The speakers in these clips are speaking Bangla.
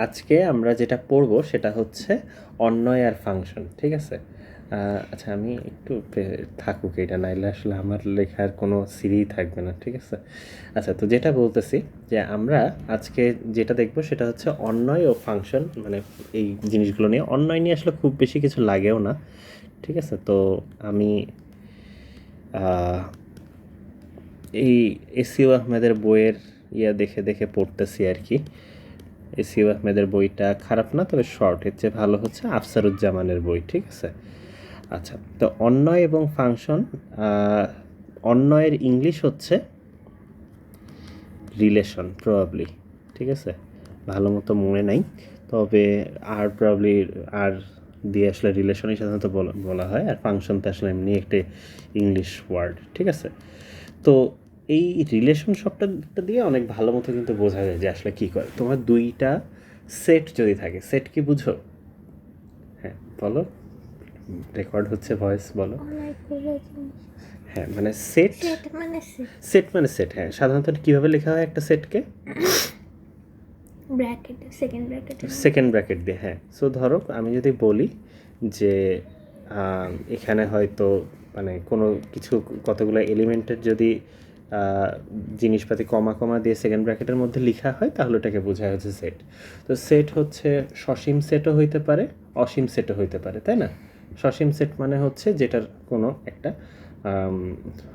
আজকে আমরা যেটা পড়বো সেটা হচ্ছে অন্বয় আর ফাংশন, ঠিক আছে? আচ্ছা, আমি একটু থাকুক এটা, নাইলে আসলে আমার লেখার কোনো সিরিই থাকবে না, ঠিক আছে? আচ্ছা, তো যেটা বলতেছি যে আমরা আজকে যেটা দেখবো সেটা হচ্ছে অন্বয় ও ফাংশন, মানে এই জিনিসগুলো নিয়ে। অন্বয় নিয়ে আসলে খুব বেশি কিছু লাগেও না, ঠিক আছে? তো আমি এই এসইউ আহমেদের বইয়ের দেখে দেখে পড়তেছি আর কি। এসইউ আহমেদের বইটা খারাপ না, তবে শর্ট। এর চেয়ে ভালো হচ্ছে আফসারুজ্জামানের বই, ঠিক আছে? আচ্ছা, তো অন্বয় এবং ফাংশন, অন্বয়ের ইংলিশ হচ্ছে রিলেশন প্রবাবলি, ঠিক আছে? ভালো মতো মনে নাই, তবে আর প্রবাবলি আর দিয়ে আসলে রিলেশনই সাধারণত বলা হয়, আর ফাংশন তো আসলে এমনি একটি ইংলিশ ওয়ার্ড, ঠিক আছে? তো এই রিলেশন শব্দটা দিয়ে অনেক ভালো মতো কিন্তু বোঝা যায় যে আসলে কী করে। তোমার দুইটা সেট যদি থাকে, সেট কি বুঝো? হ্যাঁ বলো, রেকর্ড হচ্ছে ভয়েস, বলো। হ্যাঁ, মানে সেট, সেট মানে সেট। হ্যাঁ, সাধারণত কীভাবে লেখা হয় একটা সেটকে? সেকেন্ড ব্র্যাকেট দিয়ে। হ্যাঁ, সো ধরো আমি যদি বলি যে এখানে হয়তো মানে কোনো কিছু কতগুলো এলিমেন্টের যদি জিনিসপাতি কমা কমা দিয়ে সেকেন্ড ব্র্যাকেটের মধ্যে লেখা হয়, তাহলে ওটাকে বোঝায় হচ্ছে সেট। তো সেট হচ্ছে সসীম সেটও হইতে পারে, অসীম সেটও হইতে পারে, তাই না? সসীম সেট মানে হচ্ছে যেটার কোনো একটা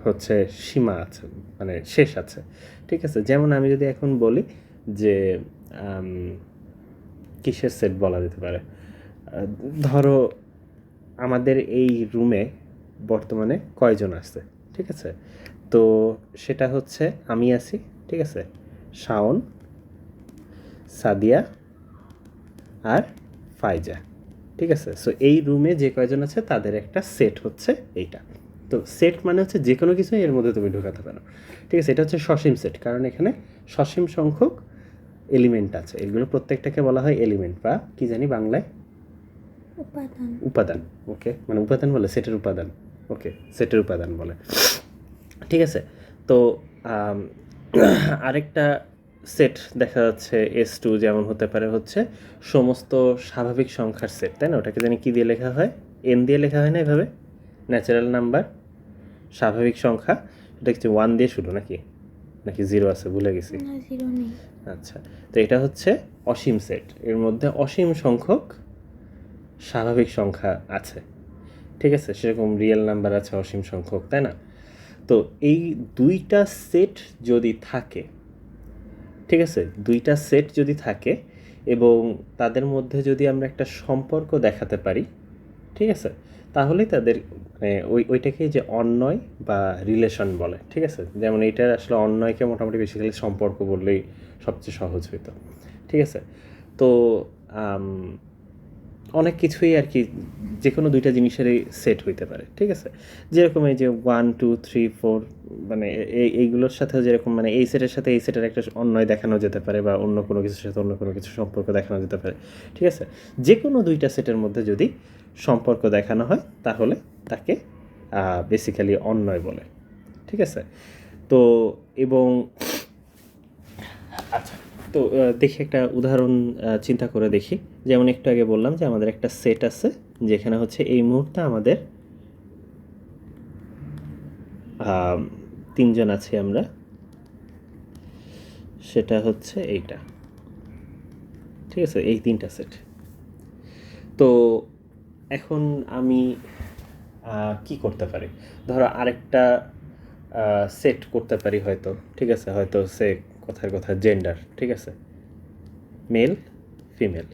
হচ্ছে সীমা আছে, মানে শেষ আছে, ঠিক আছে? যেমন আমি যদি এখন বলি যে কিসের সেট বলা যেতে পারে, ধরো আমাদের এই রুমে বর্তমানে কয়জন আছে, ঠিক আছে? তো সেটা হচ্ছে আমি আছি, ঠিক আছে, শাওন, সাদিয়া আর ফাইজা, ঠিক আছে? সো এই রুমে যে কয়জন আছে তাদের একটা সেট হচ্ছে এইটা। তো সেট মানে হচ্ছে যে কোনো কিছু এর মধ্যে তুমি ঢোকাতে পারো, ঠিক আছে? এটা হচ্ছে সসীম সেট, কারণ এখানে সসীম সংখ্যক এলিমেন্ট আছে। এগুলো প্রত্যেকটাকে বলা হয় এলিমেন্ট, বা কি জানি বাংলায় উপাদান। ওকে, মানে উপাদান বলে, সেটের উপাদান। ওকে, সেটের উপাদান বলে, ঠিক আছে? তো আরেকটা সেট দেখা যাচ্ছে S2, যেমন হতে পারে হচ্ছে সমস্ত স্বাভাবিক সংখ্যার সেট, তাই না? ওটাকে জানি কী দিয়ে লেখা হয়? N দিয়ে লেখা হয় না এভাবে? ন্যাচারাল নাম্বার, স্বাভাবিক সংখ্যা। এটা হচ্ছে 1 দিয়ে শুরু, নাকি নাকি 0 আছে, ভুলে গেছি। আচ্ছা, তো এটা হচ্ছে অসীম সেট, এর মধ্যে অসীম সংখ্যক স্বাভাবিক সংখ্যা আছে, ঠিক আছে? সেরকম রিয়েল নাম্বার আছে অসীম সংখ্যক, তাই না? তো এই দুইটা সেট যদি থাকে, ঠিক আছে, দুইটা সেট যদি থাকে এবং তাদের মধ্যে যদি আমরা একটা সম্পর্ক দেখাতে পারি, ঠিক আছে, তাহলেই তাদের মানে ওইটাকেই যে অন্বয় বা রিলেশন বলে, ঠিক আছে? যেমন এইটার আসলে অন্বয়কে মোটামুটি বেসিক্যালি সম্পর্ক বললেই সবচেয়ে সহজ হইতো, ঠিক আছে? তো অনেক কিছুই আর কি, যে কোনো দুইটা জিনিসেরই সেট হইতে পারে, ঠিক আছে? যেরকম এই যে 1 2 3 4, মানে এইগুলোর সাথে যেরকম মানে এই সেটের সাথে এই সেটের একটা অন্বয় দেখানো যেতে পারে, বা অন্য কোনো কিছুর সাথে অন্য কোনো কিছু সম্পর্ক দেখানো যেতে পারে, ঠিক আছে? যে কোনো দুইটা সেটের মধ্যে যদি সম্পর্ক দেখানো হয় তাহলে তাকে বেসিক্যালি অন্বয় বলে, ঠিক আছে? তো এবং আচ্ছা, তো দেখি একটা উদাহরণ চিন্তা করে দেখি। যেমন একটু আগে বললাম যে আমাদের একটা সেট আছে যেখানে হচ্ছে এই মুহূর্তে আমাদের 3 জন আছি আমরা, সেটা হচ্ছে এইটা, ঠিক আছে? এই 3টা সেট। তো এখন আমি কি করতে পারি? ধরো আরেকটা সেট করতে পারি হয়তো, ঠিক আছে? হয়তো সে কথার কথা জেন্ডার, ঠিক আছে, মেল ফিমেল,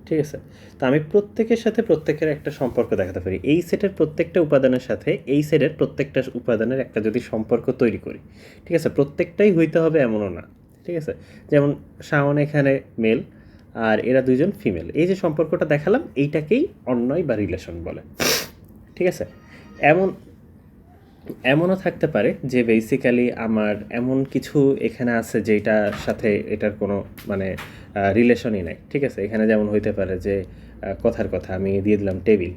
ঠিক আছে? তো আমি প্রত্যেকের সাথে প্রত্যেকের একটা সম্পর্ক দেখাতে পারি। এই সেটের প্রত্যেকটা উপাদানের সাথে এই সেটের প্রত্যেকটা উপাদানের একটা যদি সম্পর্ক তৈরি করি, ঠিক আছে? প্রত্যেকটাই হইতে হবে এমনও না, ঠিক আছে? যেমন শাওন এখানে মেল আর এরা দুইজন ফিমেল, এই যে সম্পর্কটা দেখালাম এইটাকেই অন্বয় বা রিলেশন বলে, ঠিক আছে? এমন এমনও থাকতে পারে যে বেসিক্যালি আমার এমন কিছু এখানে আছে যেটার সাথে এটার কোনো মানে রিলেশনই নাই, ঠিক আছে? এখানে যেমন হইতে পারে যে কথার কথা আমি দিয়ে দিলাম টেবিল,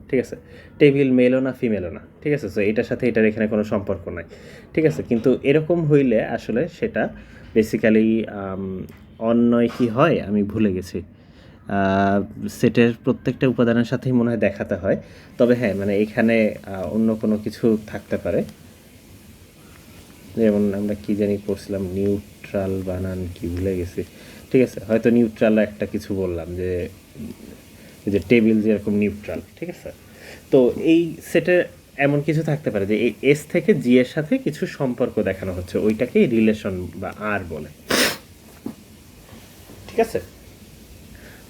ঠিক আছে? টেবিল মেলও না ফিমেলও না, ঠিক আছে? সো এটার সাথে এটার এখানে কোনো সম্পর্ক নাই, ঠিক আছে? কিন্তু এরকম হইলে আসলে সেটা বেসিক্যালি অন্যয় কি হয় আমি ভুলে গেছি। সেটের প্রত্যেকটা উপাদানের সাথেই মনে হয় দেখাতে হয়, তবে হ্যাঁ মানে এখানে অন্য কোনো কিছু থাকতে পারে, যেমন আমরা কি জানি পড়ছিলাম, নিউট্রাল বানান কি ভুলে গেছি। ঠিক আছে, হয়তো নিউট্রাল একটা কিছু বললাম, যে টেবিল যেরকম নিউট্রাল। ঠিক আছে, তো এই সেটের এমন কিছু থাকতে পারে যে এই এস থেকে জি এর সাথে কিছু সম্পর্ক দেখানো হচ্ছে, ওইটাকেই রিলেশন বা আর বলে। ঠিক আছে,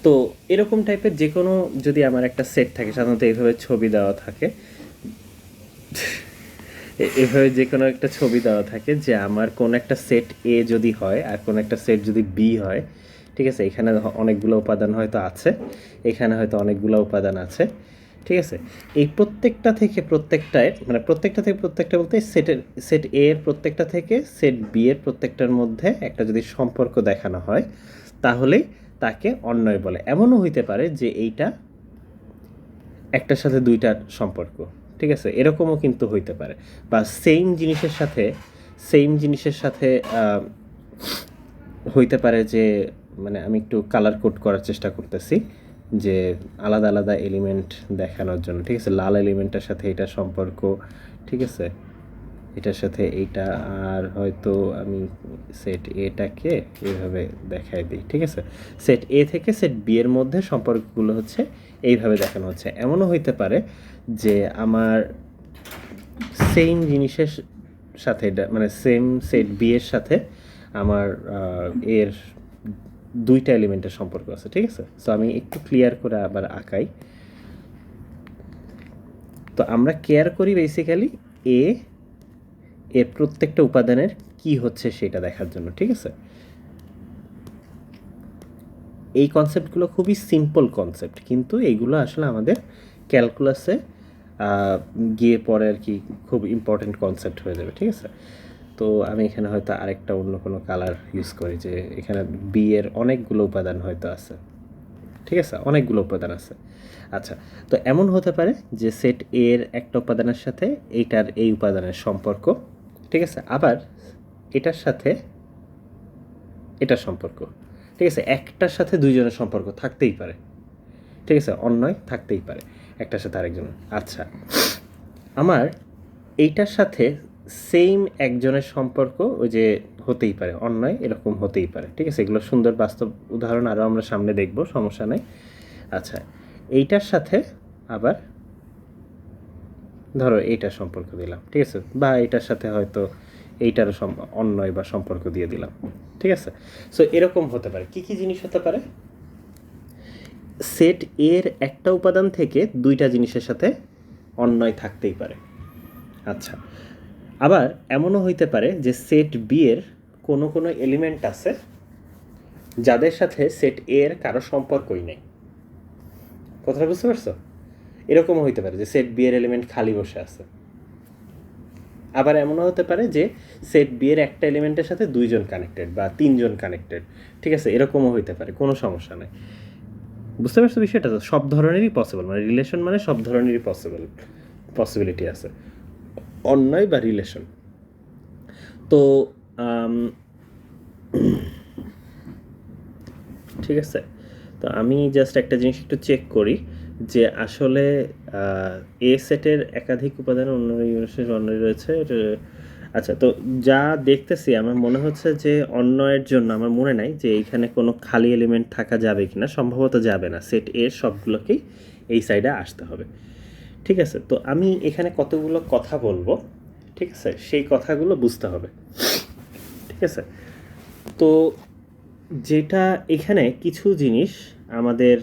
তো এরকম টাইপের যে কোনো যদি আমার একটা সেট থাকে, সাধারণত এইভাবে ছবি দেওয়া থাকে, এভাবে যে কোনো একটা ছবি দেওয়া থাকে যে আমার কোন একটা সেট এ যদি হয় আর কোন একটা সেট যদি বি হয়। ঠিক আছে, এখানে অনেকগুলো উপাদান হয়তো আছে, এখানে হয়তো অনেকগুলো উপাদান আছে। ঠিক আছে, এই প্রত্যেকটা থেকে প্রত্যেকটায় মানে প্রত্যেকটা থেকে প্রত্যেকটা বলতে সেট এ এর প্রত্যেকটা থেকে সেট বি এর প্রত্যেকটার মধ্যে একটা যদি সম্পর্ক দেখানো হয় তাহলেই তাকে অন্বয় বলে। এমনও হইতে পারে যে এইটা একটার সাথে দুইটার সম্পর্ক। ঠিক আছে, এরকমও কিন্তু হইতে পারে, বা সেম জিনিসের সাথে হইতে পারে যে, মানে আমি একটু কালার কোড করার চেষ্টা করতেছি যে আলাদা আলাদা এলিমেন্ট দেখানোর জন্য। ঠিক আছে, লাল এলিমেন্টের সাথে এটা সম্পর্ক, ঠিক আছে, এটার সাথে এইটা, আর হয়তো আমি সেট এটাকে এইভাবে দেখাই দিই। ঠিক আছে, সেট এ থেকে সেট বি এর মধ্যে সম্পর্কগুলো হচ্ছে এইভাবে দেখানো হচ্ছে। এমনও হইতে পারে যে আমার সেম জিনিসের সাথে মানে সেম সেট বি এর সাথে আমার এর দুইটা এলিমেন্টের সম্পর্ক আছে। ঠিক আছে, সো আমি একটু ক্লিয়ার করে আবার আঁকাই। তো আমরা কেয়ার করি বেসিক্যালি এর প্রত্যেকটা উপাদানের কি হচ্ছে সেটা দেখার জন্য। ঠিক আছে, এই কনসেপ্টগুলো খুবই সিম্পল কনসেপ্ট, কিন্তু এইগুলো আসলে আমাদের ক্যালকুলাসে গিয়ে পরে আর কি খুব ইম্পর্টেন্ট কনসেপ্ট হয়ে যাবে। ঠিক আছে, তো আমি এখানে হয়তো আরেকটা অন্য কোনো কালার ইউজ করি, যে এখানে বি এর অনেকগুলো উপাদান হয়তো আছে। ঠিক আছে, অনেকগুলো উপাদান আছে। আচ্ছা, তো এমন হতে পারে যে সেট এর একটা উপাদানের সাথে এইটার এই উপাদানের সম্পর্ক। ঠিক আছে, আবার এটার সাথে এটার সম্পর্ক। ঠিক আছে, একটার সাথে দুইজনের সম্পর্ক থাকতেই পারে। ঠিক আছে, অন্যয় থাকতেই পারে একটার সাথে আরেকজনের। আচ্ছা, আমার এইটার সাথে সেম একজনের সম্পর্ক ওই যে হতেই পারে, অন্যয় এরকম হতেই পারে। ঠিক আছে, এগুলো সুন্দর বাস্তব উদাহরণ আরও আমরা সামনে দেখব, সমস্যা নেই। আচ্ছা, এইটার সাথে আবার ধরো এইটার সম্পর্ক দিলাম। ঠিক আছে, বা এইটার সাথে হয়তো এইটারও অন্যয় বা সম্পর্ক দিয়ে দিলাম। ঠিক আছে, সো এরকম হতে পারে। কি কি জিনিস হতে পারে? সেট এর একটা উপাদান থেকে দুইটা জিনিসের সাথে অন্যয় থাকতেই পারে। আচ্ছা, আবার এমনও হইতে পারে যে সেট বি এর কোনো কোনো এলিমেন্ট আছে যাদের সাথে সেট এ এর কারো সম্পর্কই নেই। কথাটা বুঝতে পারছো? এরকমও হইতে পারে যে সেট বি এর এলিমেন্ট খালি বসে আছে। আবার এমনও হতে পারে যে সেট বি এর একটা এলিমেন্টের সাথে দুইজন কানেক্টেড বা তিনজন কানেক্টেড। ঠিক আছে, এরকমও হইতে পারে, কোনো সমস্যা নেই। বুঝতে পারছো বিষয়টা? তো সব ধরনেরই পসিবল, মানে রিলেশন মানে সব ধরনেরই পসিবিলিটি আছে, অন্যয় বা রিলেশন। তো ঠিক আছে, তো আমি জাস্ট একটা জিনিস একটু চেক করি যে আসলে এ সেটের একাধিক উপাদান অন্য ইউনিটের অন্যই রয়েছে। আচ্ছা, তো যা দেখতেছি আমার মনে হচ্ছে যে অন্যয়ের জন্য আমার মনে নাই যে এইখানে কোনো খালি এলিমেন্ট থাকা যাবে কিনা, সম্ভবত যাবে না। সেট এর সবগুলোকেই এই সাইডে আসতে হবে। ঠিক আছে, তো আমি এখানে কতগুলো কথা বলবো, ঠিক আছে, সেই কথাগুলো বুঝতে হবে। ঠিক আছে, তো যেটা এখানে কিছু জিনিস আমাদের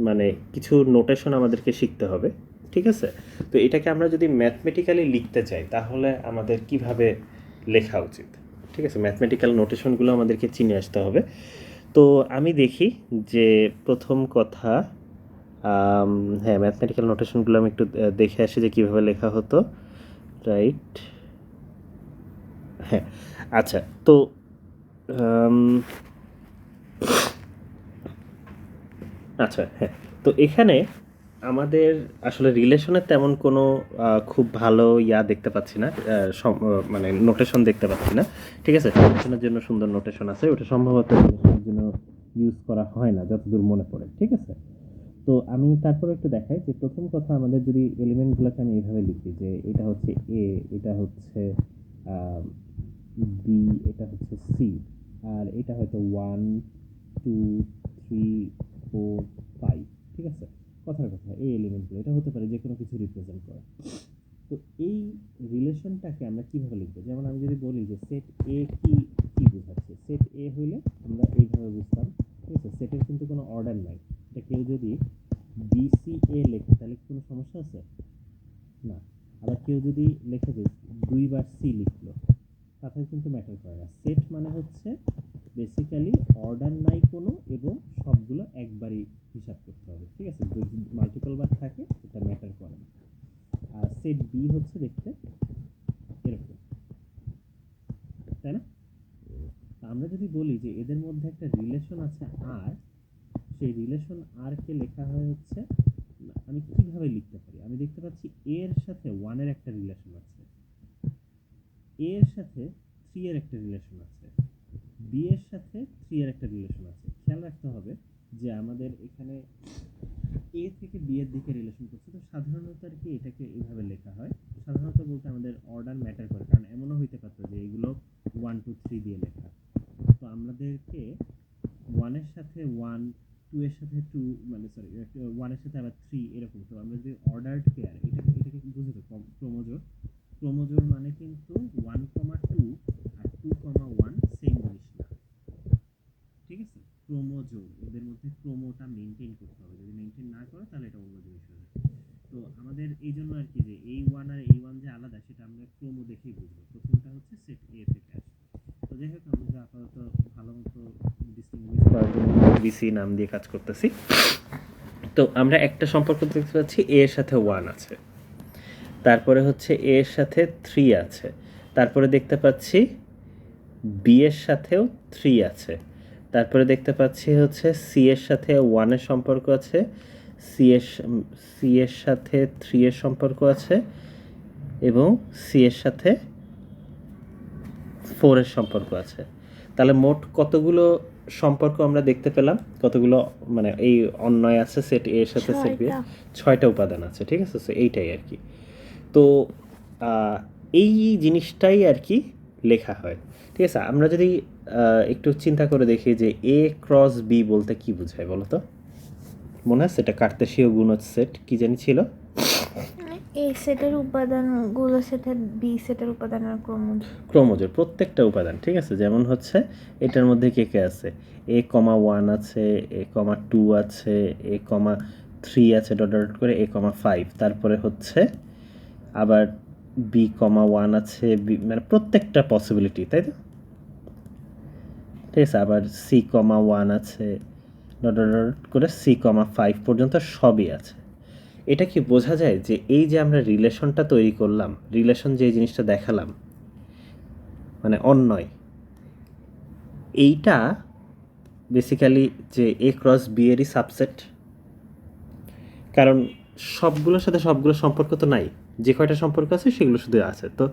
মানে কিছু নোটেশন আমাদেরকে শিখতে হবে। ঠিক আছে, তো এটাকে আমরা যদি ম্যাথমেটিক্যালি লিখতে চাই তাহলে আমাদের কিভাবে লেখা উচিত? ঠিক আছে, ম্যাথমেটিক্যাল নোটেশনগুলো আমাদেরকে চিনে আসতে হবে। তো আমি দেখি যে প্রথম কথা, হ্যাঁ, ম্যাথমেটিক্যাল নোটেশনগুলো আমি একটু দেখে আসি যে কীভাবে লেখা হতো। রাইট, হ্যাঁ, আচ্ছা, তো আচ্ছা, হ্যাঁ, তো এখানে আমাদের আসলে রিলেশনের তেমন কোনো খুব ভালো দেখতে পাচ্ছি না, মানে নোটেশন দেখতে পাচ্ছি না। ঠিক আছে, রিলেশনের জন্য সুন্দর নোটেশন আছে, ওটা সম্ভবত রিলেশনের জন্য ইউজ করা হয় না যতদূর মনে পড়ে। ঠিক আছে, তো আমি তারপরে একটু দেখাই যে প্রথম কথা আমাদের যদি এলিমেন্টগুলোকে আমি এইভাবে লিখি যে এটা হচ্ছে এ, এটা হচ্ছে বি, এটা হচ্ছে সি, আর এটা হয়তো 1 2 3 4 5। ঠিক আছে, কথার কথা এই এলিমেন্টগুলো এটা হতে পারে যে কোনো কিছু রিপ্রেজেন্ট করে। তো এই রিলেশনটাকে আমরা কিভাবে লিখবো? যেমন আমি যদি বলি যে সেট এ কি কি বোঝাচ্ছে, সেট এ হইলে আমরা এইভাবে বুঝতাম। ঠিক আছে, সেটের কিন্তু কোনো অর্ডার নাই। এটা কেউ যদি বিসি এ লেখে তাহলে কোনো সমস্যা আছে না। আবার কেউ যদি লেখে যে 2 বার সি লিখলো, তাতে কিন্তু ম্যাটার করে না। সেট মানে হচ্ছে বেসিক্যালি অর্ডার নাই কোনো, এবং সবগুলো একবারই হিসাব করতে হবে। ঠিক আছে, যদি মাল্টিপল বার থাকে এটা ম্যাটার করে না। আর সেট বি হচ্ছে দেখতে এরকম, তাই না? আমরা যদি বলি যে এদের মধ্যে একটা রিলেশন আছে আর, সেই রিলেশন আর কে লেখা হয় হচ্ছে, আমি কিভাবে লিখতে পারি? আমি দেখতে পাচ্ছি এর সাথে 1 এর একটা রিলেশন আছে, এর সাথে 3 এর একটা রিলেশন আছে, বি এর সাথে 3 এর একটা রিলেশন আছে। খেয়াল রাখতে হবে যে আমাদের এখানে এ থেকে বি এর দিকে রিলেশন করছে, তো সাধারণত আর কি এটাকে এইভাবে লেখা হয়। সাধারণত বলতে আমাদের অর্ডার ম্যাটার করে, কারণ এমনও হইতে পারতো যে এগুলো 1 2 3 দিয়ে লেখা। তো আমাদেরকে 1 এর সাথে 1, 2 এর সাথে 2, মানে সরি 1 এর সাথে আবার 3 এরকম। তো আমরা যদি অর্ডারড পেয়ার, এটাকে বুঝে তো ক্রোমোজোর। ক্রোমোজোর মানে কিন্তু 1, 2 আর 2, 1 সেম জিনিস না। ঠিক আছে, ক্রোমোজোর, এদের মধ্যে ক্রোমোটা মেনটেন করতে হবে। যদি মেনটেন না করে তাহলে এটা অন্য জিনিস হয়ে যাবে। তো আমাদের এই জন্য আর কি যে এই 1 আর এই 1 যে আলাদা, সেটা আমরা ক্রোমো দেখেই বুঝবো। প্রথমটা হচ্ছে সেট এ থেকে আসে। তো যাই হোক, আমরা আপাতত ভালো মতো ডিস্টিংগুইশ করার জন্য বিসি নাম দিয়ে কাজ করতেছি। তো আমরা একটা সম্পর্ক দেখতে পাচ্ছি এ এর সাথে 1 আছে, তারপরে হচ্ছে এ এর সাথে 3 আছে, তারপরে দেখতে পাচ্ছি বি এর সাথেও 3 আছে, তারপরে দেখতে পাচ্ছি হচ্ছে সি এর সাথে 1 এর সম্পর্ক আছে, সি এর সাথে 3 এর সম্পর্ক আছে, এবং সি এর সাথে 4 এর সম্পর্ক আছে। তাহলে মোট কতগুলো সম্পর্ক আমরা দেখতে পেলাম? কতগুলো, মানে এই অন্যয় আছে সেট এ এর সাথে সেট বি এর 6টা উপাদান আছে। ঠিক আছে, সো এইটাই আর কি। তো এই জিনিসটাই আর কি লেখা হয়। ঠিক আছে, আমরা যদি একটু চিন্তা করে দেখি যে এ ক্রস বি বলতে কি বোঝায় বলো তো? মনে আছে এটা কার্তেশীয় গুণজ সেট কি জানি ছিল? এই সেটের উপাদানগুলোর সাথে বি সেটের উপাদানের ক্রোমোজোর প্রত্যেকটা উপাদান। ঠিক আছে, যেমন হচ্ছে এটার মধ্যে কে কে আছে, এ কমা 1 আছে, এ কমা 2 আছে, এ কমা 3 আছে, ডট ডট করে এ কমা 5, তারপরে হচ্ছে আবার বি কমা 1 আছে, বি মানে প্রত্যেকটা পসিবিলিটি, তাই তো? ঠিক আছে, আবার সি কমা 1 আছে, ডট ডট ডট করে সি কমা 5 পর্যন্ত সবই আছে। এটা কি বোঝা যায় যে এই যে আমরা রিলেশনটা তৈরি করলাম, রিলেশন যে জিনিসটা দেখালাম, মানে অন্যয়, এইটা বেসিক্যালি যে এ ক্রস বি এরই সাবসেট। কারণ সবগুলোর সাথে সবগুলো সম্পর্ক তো নাই, যে কয়টা সম্পর্ক আছে সেগুলো শুধু আছে। তো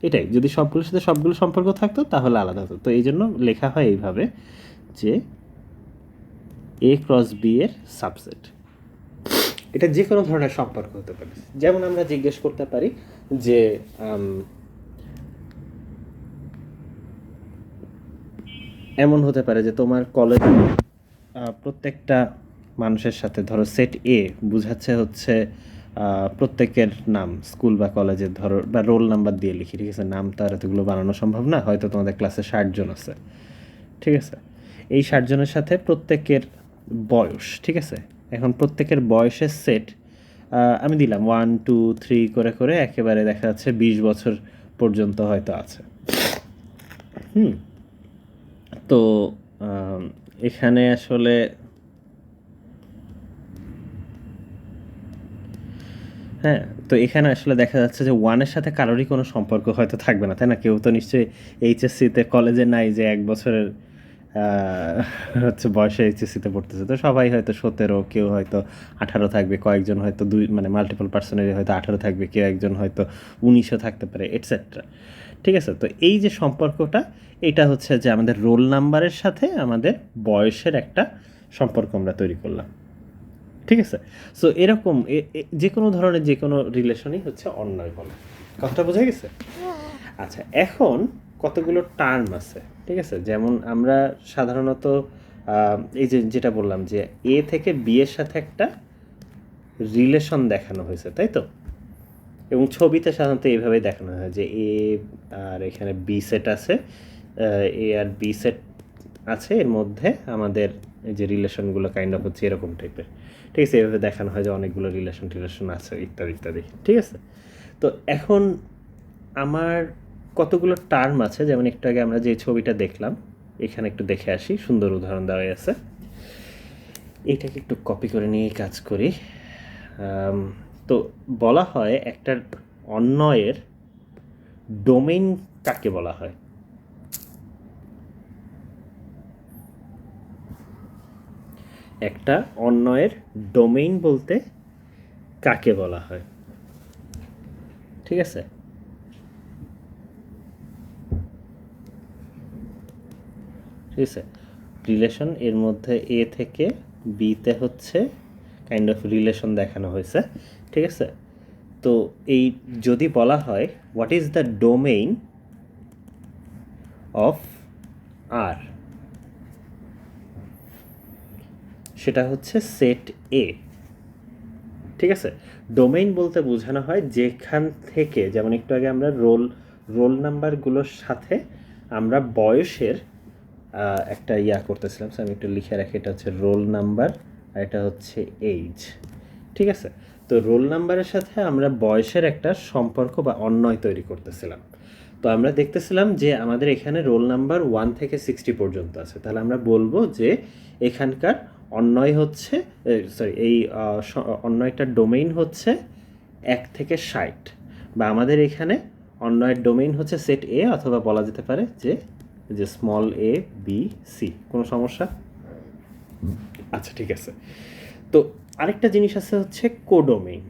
এটাই, যদি সবগুলোর সাথে সবগুলো সম্পর্ক থাকতো তাহলে আলাদা হতো। তো এই জন্য লেখা হয় এইভাবে যে এ ক্রস বি এর সাবসেট। এটা যে কোনো ধরনের সম্পর্ক হতে পারে। যেমন আমরা জিজ্ঞেস করতে পারি যে এমন হতে পারে যে তোমার কলেজে প্রত্যেকটা মানুষের সাথে, ধরো সেট এ বুঝাচ্ছে হচ্ছে প্রত্যেকের নাম, স্কুল বা কলেজের ধরো বা রোল নাম্বার দিয়ে লিখি। ঠিক আছে, নাম তো আর এতগুলো বানানো সম্ভব না, হয়তো তোমাদের ক্লাসে 60 জন আছে। ঠিক আছে, এই 60 জনের সাথে প্রত্যেকের বয়স। ঠিক আছে, এখন প্রত্যেকের বয়সের সেট আমি দিলাম 1 2 3 করে করে, একেবারে দেখা যাচ্ছে 20 বছর পর্যন্ত হয়তো আছে। তো এখানে আসলে হ্যাঁ, তো এখানে আসলে দেখা যাচ্ছে যে 1 এর সাথে কারোরই কোনো সম্পর্ক হয়তো থাকবে না, তাই না? কেউ তো নিশ্চয়ই এইচএসসিতে কলেজে নাই যে 1 বছরের হচ্ছে বয়সে এইচএসসিতে পড়তেছে, তো সবাই হয়তো 17, কেউ হয়তো 18 থাকবে, কয়েকজন হয়তো মানে মাল্টিপল পার্সনের হয়তো 18 থাকবে, কেউ একজন হয়তো 19ও থাকতে পারে, এটসেট্রা। ঠিক আছে, তো এই যে সম্পর্কটা, এটা হচ্ছে যে আমাদের রোল নাম্বারের সাথে আমাদের বয়সের একটা সম্পর্ক আমরা তৈরি করলাম। ঠিক আছে, সো এরকম যে কোনো ধরনের যে কোনো রিলেশনই হচ্ছে অন্যয় বলে। কথাটা বোঝা গেছে? আচ্ছা, এখন কতগুলো টার্ম আছে, ঠিক আছে? যেমন আমরা সাধারণত এই যে যেটা বললাম যে এ থেকে বি এর সাথে একটা রিলেশন দেখানো হয়েছে, তাই তো? এবং ছবিতে সাধারণত এইভাবেই দেখানো হয় যে এ আর এখানে বি সেট আছে, এ আর বি সেট আছে, এর মধ্যে আমাদের এই যে রিলেশনগুলো কাইন্ড অফ হচ্ছে এরকম টাইপের। ঠিক আছে, এভাবে দেখানো হয় যে অনেকগুলো রিলেশন আছে ইত্যাদি ইত্যাদি। ঠিক আছে, তো এখন আমার কতগুলো টার্ম আছে, যেমন একটু আগে আমরা যে ছবিটা দেখলাম, এখানে একটু দেখে আসি, সুন্দর উদাহরণ দেওয়া আছে। এইটাকে একটু কপি করে নিয়ে কাজ করি। তো বলা হয় একটা অন্বয়ের ডোমেইন কাকে বলা হয়? একটা অন্বয়ের ডোমেইন বলতে কাকে বলা হয়? ঠিক আছে, ঠিক আছে, রিলেশন এর মধ্যে এ থেকে বিতে হচ্ছে কাইন্ড অফ রিলেশন দেখানো হয়েছে। ঠিক আছে, তো এই যদি বলা হয় what is the domain of R, সেটা হচ্ছে সেট এ। ঠিক আছে, ডোমেইন বলতে বোঝানো হয় যেখান থেকে, যেমন একটু আগে আমরা রোল নাম্বারগুলোর সাথে আমরা বয়সের একটা করতেছিলাম। আমি একটু লিখে রাখি, এটা হচ্ছে রোল নাম্বার আর এটা হচ্ছে এইজ। ঠিক আছে, তো রোল নাম্বারের সাথে আমরা বয়সের একটা সম্পর্ক বা অন্বয় তৈরি করতেছিলাম। তো আমরা দেখতেছিলাম যে আমাদের এখানে রোল নাম্বার 1 থেকে 60 পর্যন্ত আছে, তাহলে আমরা বলবো যে এখানকার অন্বয় হচ্ছে, সরি, এই অন্বয়টার ডোমেইন হচ্ছে 1 থেকে 60, বা আমাদের এখানে অন্বয়ের ডোমেইন হচ্ছে সেট এ, অথবা বলা যেতে পারে যে স্মল এ বি সি। কোনো সমস্যা? আচ্ছা, ঠিক আছে। তো আরেকটা জিনিস আছে হচ্ছে কোডোমেইন।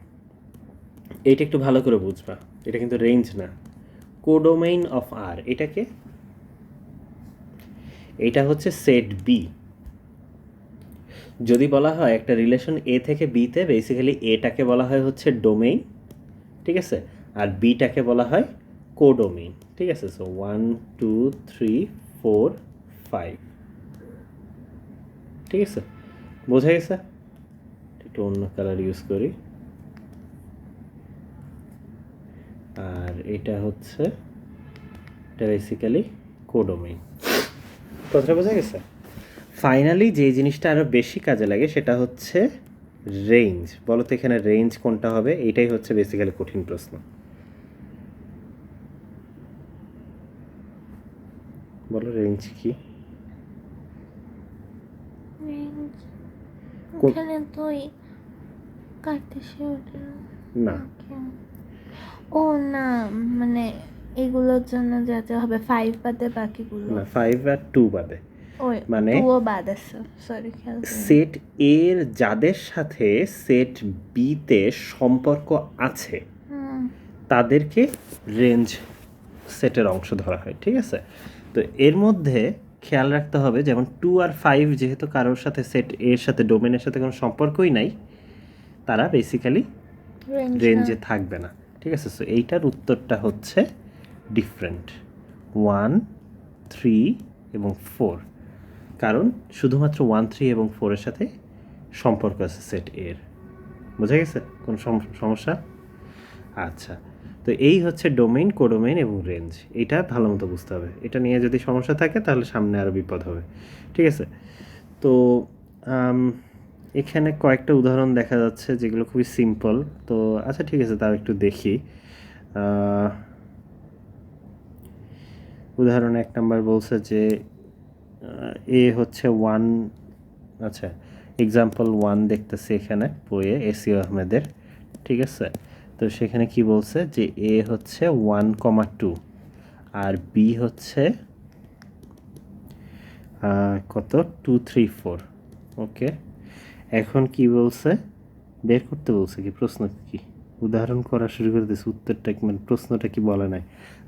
এইটা একটু ভালো করে বুঝবা, এটা কিন্তু রেঞ্জ না। কোডোমেইন অফ আর, এটাকে, এটা হচ্ছে সেট বি। যদি বলা হয় একটা রিলেশন এ থেকে বিতে, বেসিক্যালি এটাকে বলা হয় হচ্ছে ডোমেইন, ঠিক আছে, আর বিটাকে বলা হয় কোডোমেইন। ঠিক আছে, সো 1 2 3 4 5। ঠিক আছে, বোঝা গেছে? একটু অন্য কালার ইউজ করি। আর এটা হচ্ছে, এটা বেসিক্যালি কোডোমেইন। কথাটা বোঝা গেছে? ফাইনালি যে জিনিসটা আরও বেশি কাজে লাগে সেটা হচ্ছে রেঞ্জ। বলো তো এখানে রেঞ্জ কোনটা হবে? এইটাই হচ্ছে বেসিক্যালি কঠিন প্রশ্ন। বলো রেঞ্জ কি? রেঞ্জ কোন- এখানে তো কাটতেছে না, ও না, মানে এগুলোর জন্য যাতে হবে 5 বাদে বাকিগুলো। না, 5 আর 2 বাদে। ওই মানে 2ও বাদ আছে, সরি, খেয়াল করিনি। সেট এর যাদের সাথে সেট বিতে সম্পর্ক আছে হুম, তাদেরকে রেঞ্জ সেটের অংশ ধরা হয়। ঠিক আছে, তো এর মধ্যে খেয়াল রাখতে হবে, যেমন 2 আর 5 যেহেতু কারোর সাথে সেট এর সাথে ডোমেনের সাথে কোনো সম্পর্কই নাই, তারা বেসিক্যালি রেঞ্জে থাকবে না। ঠিক আছে, সো এইটার উত্তরটা হচ্ছে ডিফারেন্ট 1 3 এবং 4, কারণ শুধুমাত্র 1 3 এবং 4 এর সাথে সম্পর্ক আছে সেট এর। বোঝা গেছে? কোনো সমস্যা? আচ্ছা, তো এই হচ্ছে ডোমেইন, কোডোমেইন এবং রেঞ্জ। এটা ভালো মতো বুঝতে হবে। এটা নিয়ে যদি সমস্যা থাকে তাহলে সামনে আরও বিপদ হবে। ঠিক আছে, তো এখানে কয়েকটা উদাহরণ দেখা যাচ্ছে যেগুলো খুবই সিম্পল। তো আচ্ছা, ঠিক আছে, তাও একটু দেখি। উদাহরণ 1 নাম্বার বলছে যে এ হচ্ছে 1, আচ্ছা, এক্সাম্পল 1 দেখতেছি এখানে বইয়ে এসিও আহমেদের। ঠিক আছে, তো সেখানে কি বলছে যে এ হচ্ছে 1,2 আর বি হচ্ছে কত 2 3 4। ওকে, এখন কি বলছে, বের করতে বলছে কি, প্রশ্ন কি, উদাহরণ করা শুরু করে দিয়েছে, উত্তরটা কি মানে প্রশ্নটা কি বলে নাই।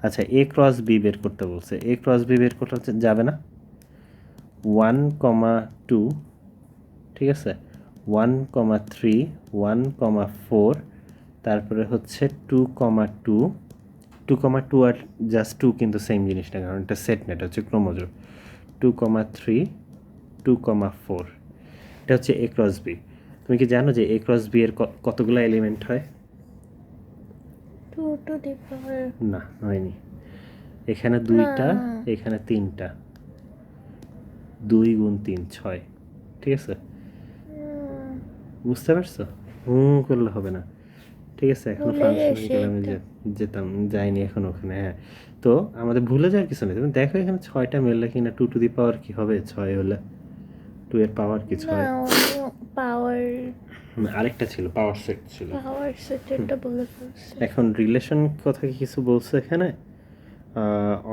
আচ্ছা, এ ক্রস বি বের করতে বলছে, এ ক্রস বি বের করতে যাবে না, 1,2, ঠিক আছে, 1,3, 1,4, তারপরে হচ্ছে 2,2, 2,2 আর জাস্ট 2 কিন্তু সেম জিনিস না, কারণ এটা সেট না, এটা হচ্ছে ক্রোমোজোম। 2,3, 2,4, এটা হচ্ছে এ ক্রস বি। তুমি কি জানো যে এ ক্রস বি এর কতগুলো এলিমেন্ট হয়? 2 to the power না, হয়নি। এখানে না 2টা, এখানে 3টা, 2 গুণ 3 6, ঠিক আছে, বুঝতে পারছো? করলে হবে না, ঠিক আছে। এখন ভুলে ফাংশনাল গেছি ক্যালামে একটা। যেতাম, যাইনি এখন ওখানে। হ্যাঁ, তো আমাদের ভুলে যাওয়ার কিছু নেই। তুমি দেখো এখানে 6টা মিললে কিনা 2 টু দি পাওয়ার কি হবে, 6 হলে 2 এর পাওয়ার কি না 6? উনি পাওয়ার আরেকটা ছিল, পাওয়ার সেট ছিল। পাওয়ার সেটেরটা বলে ফেলছে। এখন রিলেশন কথা কি কিছু বলছে এখানে?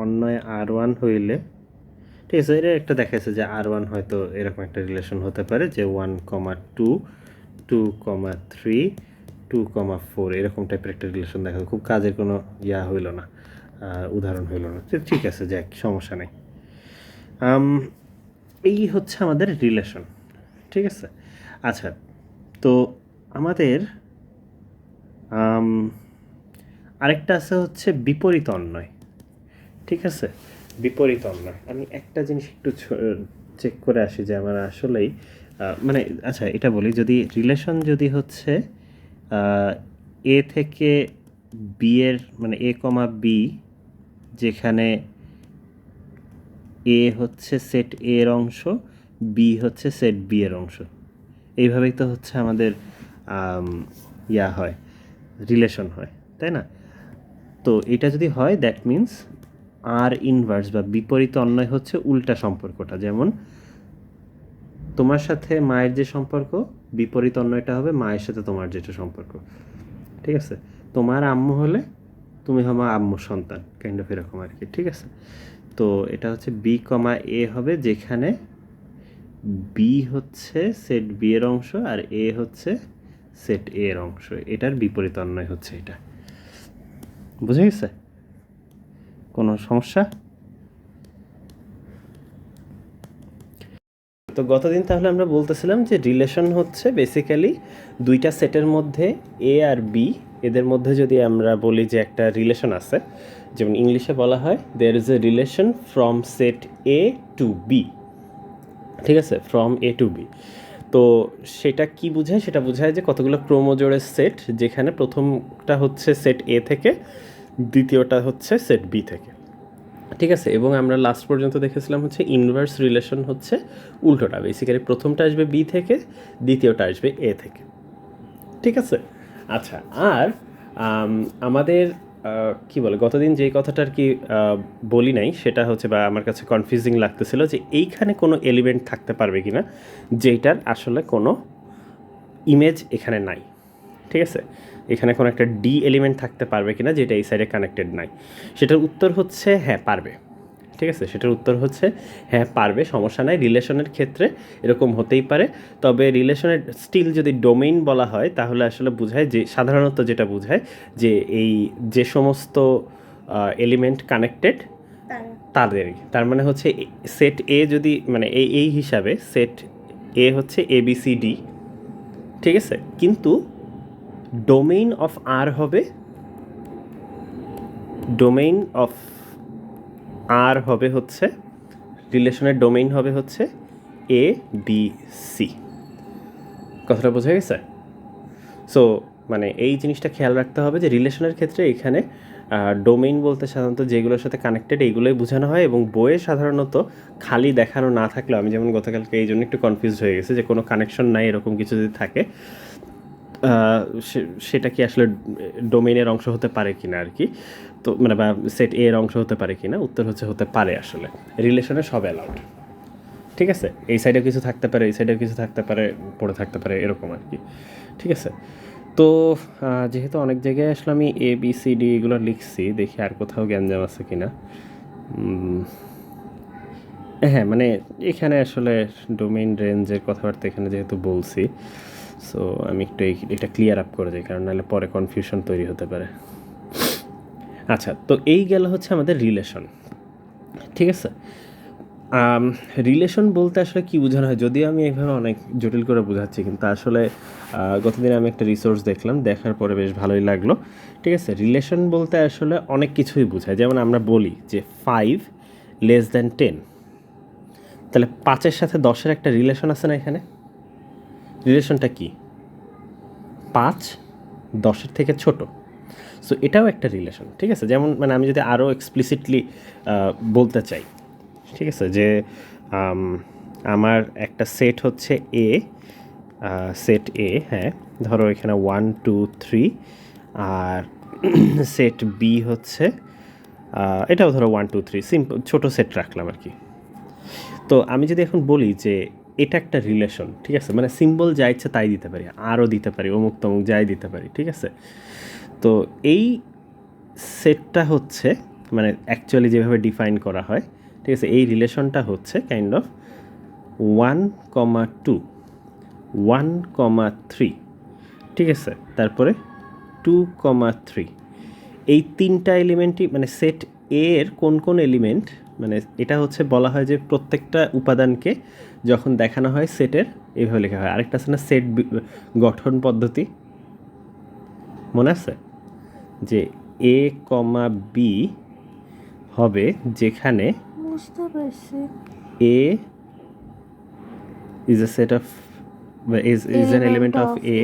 অন্যয় R1 হইলে, ঠিক আছে, এটা একটা দেখাচ্ছে যে R1 হয়তো এরকম একটা রিলেশন হতে পারে যে 1,2, 2,3, 2,4 এরকম টাইপের একটা রিলেশন দেখা, খুব কাজের কোনো হইল না, উদাহরণ হইল না, তো ঠিক আছে, যাক, সমস্যা নেই। এই হচ্ছে আমাদের রিলেশন, ঠিক আছে। আচ্ছা, তো আমাদের আরেকটা আছে হচ্ছে বিপরীত অন্যয়, ঠিক আছে। বিপরীত অন্যয়, আমি একটা জিনিস একটু চেক করে আসি যে আমার আসলেই মানে, আচ্ছা এটা বলি, যদি রিলেশন যদি হচ্ছে এ থেকে বি এর, মানে এ কমা বি, যেখানে এ হচ্ছে সেট এ এর অংশ, বি হচ্ছে সেট বি এর অংশ, এইভাবেই তো হচ্ছে আমাদের হয়, রিলেশন হয়, তাই না? তো এটা যদি হয়, দ্যাট মিন্স আর ইনভার্স বা বিপরীত অন্যয় হচ্ছে উল্টা সম্পর্কটা। যেমন তোমার সাথে মায়ের যে সম্পর্ক, বিপরীত অন্যয়টা হবে মায়ের সাথে তোমার যেটা সম্পর্ক, ঠিক আছে। তোমার আম্মু হলে তুমি হমা আম্মুর সন্তান, কাইন্ড অফ এরকম আর কি, ঠিক আছে। তো এটা হচ্ছে বি কমা এ হবে, যেখানে বি হচ্ছে সেট বি এর অংশ আর এ হচ্ছে সেট এ এর অংশ, এটার বিপরীত অন্যয় হচ্ছে এটা। বুঝে গেছে? কোনো সমস্যা? তো গতদিন তাহলে আমরা বলতেছিলাম যে রিলেশন হচ্ছে বেসিক্যালি দুইটা সেটের মধ্যে এ আর বি, এদের মধ্যে যদি আমরা বলি যে একটা রিলেশন আছে, যেমন ইংলিশে বলা হয় there is a relation from set A to B, ঠিক আছে, ফ্রম এ টু বি। তো সেটা কি বোঝায়? সেটা বোঝায় যে কতগুলো ক্রোমোজোড়ের সেট, যেখানে প্রথমটা হচ্ছে সেট এ থেকে, দ্বিতীয়টা হচ্ছে সেট বি থেকে, ঠিক আছে। এবং আমরা লাস্ট পর্যন্ত দেখেছিলাম হচ্ছে ইনভার্স রিলেশন হচ্ছে উল্টোটা, বেসিক্যালি প্রথমটা আসবে বি থেকে, দ্বিতীয়টা আসবে এ থেকে, ঠিক আছে। আচ্ছা, আর আমাদের কি বলে, গতদিন যেই কথাটা আর কি বলি নাই, সেটা হচ্ছে, বা আমার কাছে কনফিউজিং লাগতেছিল যে এইখানে কোনো এলিমেন্ট থাকতে পারবে কি না যেটার আসলে কোনো ইমেজ এখানে নাই, ঠিক আছে। এখানে কোনো একটা ডি এলিমেন্ট থাকতে পারবে কিনা যেটা এই সাইডে কানেক্টেড নাই। সেটার উত্তর হচ্ছে হ্যাঁ, পারবে, ঠিক আছে। সেটার উত্তর হচ্ছে হ্যাঁ, পারবে, সমস্যা নাই। রিলেশনের ক্ষেত্রে এরকম হতেই পারে, তবে রিলেশনের স্টিল যদি ডোমেইন বলা হয় তাহলে আসলে বোঝায় যে, সাধারণত যেটা বোঝায় যে এই যে সমস্ত এলিমেন্ট কানেক্টেড তাদেরই, তার মানে হচ্ছে সেট এ যদি, মানে এই হিসাবে সেট এ হচ্ছে এ বি সি ডি, ঠিক আছে, কিন্তু ডোমেইন অফ আর হবে, ডোমেইন অফ আর হবে হচ্ছে, রিলেশনের ডোমেইন হবে হচ্ছে এ বি সি। কথাটা বোঝা গেছে? সো মানে এই জিনিসটা খেয়াল রাখতে হবে যে রিলেশনের ক্ষেত্রে এখানে ডোমেইন বলতে সাধারণত যেগুলোর সাথে কানেক্টেড এইগুলোই বোঝানো হয়, এবং বইয়ে সাধারণত খালি দেখানো না থাকলেও, আমি যেমন গতকালকে এই জন্য একটু কনফিউজড হয়ে গেছে যে কোনো কানেকশন নাই এরকম কিছু যদি থাকে, সেটা কি আসলে ডোমেইনের অংশ হতে পারে কিনা আর কি। তো মানে বা সেট এর অংশ হতে পারে কিনা, উত্তর হচ্ছে হতে পারে। আসলে রিলেশনে সব অ্যালাউড, ঠিক আছে। এই সাইডেও কিছু থাকতে পারে, এই সাইডেও কিছু থাকতে পারে, পড়ে থাকতে পারে, এরকম আর কি, ঠিক আছে। তো যেহেতু অনেক জায়গায় আসলে আমি এ বি সি ডি এগুলো লিখছি, দেখি আর কোথাও গ্যাঞ্জাম আছে কিনা। হ্যাঁ, মানে এখানে আসলে ডোমেইন রেঞ্জের কথাবার্তা এখানে যেহেতু বলছি, সো আমি একটু এটা ক্লিয়ার আপ করে দিই, কারণ নাহলে পরে কনফিউশন তৈরি হতে পারে। আচ্ছা, তো এই গেল হচ্ছে আমাদের রিলেশন, ঠিক আছে? রিলেশন বলতে আসলে কী বোঝানো হয়, যদিও আমি এইভাবে অনেক জটিল করে বোঝাচ্ছি, কিন্তু আসলে গতদিন আমি একটা রিসোর্স দেখলাম, দেখার পরে বেশ ভালোই লাগলো। ঠিক আছে, রিলেশন বলতে আসলে অনেক কিছুই বোঝায়। যেমন আমরা বলি যে 5 লেস দ্যান 10, তাহলে 5-এর সাথে 10-এর একটা রিলেশন আছে না এখানে? রিলেশনটা কি? 5 10-এর থেকে ছোট, সো এটাও একটা রিলেশন। ঠিক আছে, যেমন মানে আমি যদি আরও এক্সপ্লিসিটলি বলতে চাই, ঠিক আছে, যে আমার একটা সেট হচ্ছে এ, সেট এ, হ্যাঁ, ধরো এখানে 1 2 3, আর সেট বি হচ্ছে এটাও ধরো 1 2 3, সিম্পল ছোটো সেট রাখলাম আর কি। তো আমি যদি এখন বলি যে এটা একটা রিলেশন, ঠিক আছে, মানে সিম্বল যা ইচ্ছে তাই দিতে পারি, আরও দিতে পারি, অমুক তমুক যাই দিতে পারি, ঠিক আছে। তো এই সেটটা হচ্ছে মানে অ্যাকচুয়ালি যেভাবে ডিফাইন করা হয়, ঠিক আছে, এই রিলেশনটা হচ্ছে কাইন্ড অফ 1,2 1,3, ঠিক আছে, তারপরে 2,3। এই তিনটা এলিমেন্টই মানে সেট এর কোন কোন এলিমেন্ট, মানে এটা হচ্ছে বলা হয় যে প্রত্যেকটা উপাদানকে যখন দেখানো হয় সেটের এইভাবে লেখা হয়। আরেকটা আছে না সেট গঠন পদ্ধতি, মনে আছে? যে এ কমা বি হবে যেখানে বুঝতে পারছি। এ is a set of is an element of A,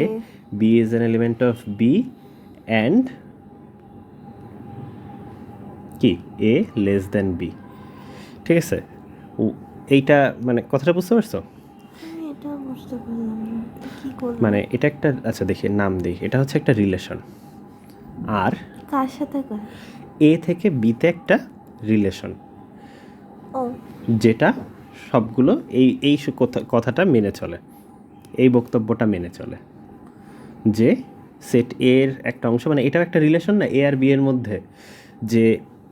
B is an element of B, and কি A less than B, ঠিক আছে। এইটা মানে কথাটা বুঝতে পারছো? আমি এটা বুঝতে পারলাম না, কি করব? মানে এটা একটা, আচ্ছা দেখি নাম দিই, এটা হচ্ছে একটা রিলেশন, আর কার সাথে কার? এ থেকে বিতে একটা রিলেশন, ও যেটা সবগুলো এই এই কথাটা মেনে চলে, এই বক্তব্যটা মেনে চলে যে সেট এর একটা অংশ, মানে এটাও একটা রিলেশন না এ আর বি এর মধ্যে, যে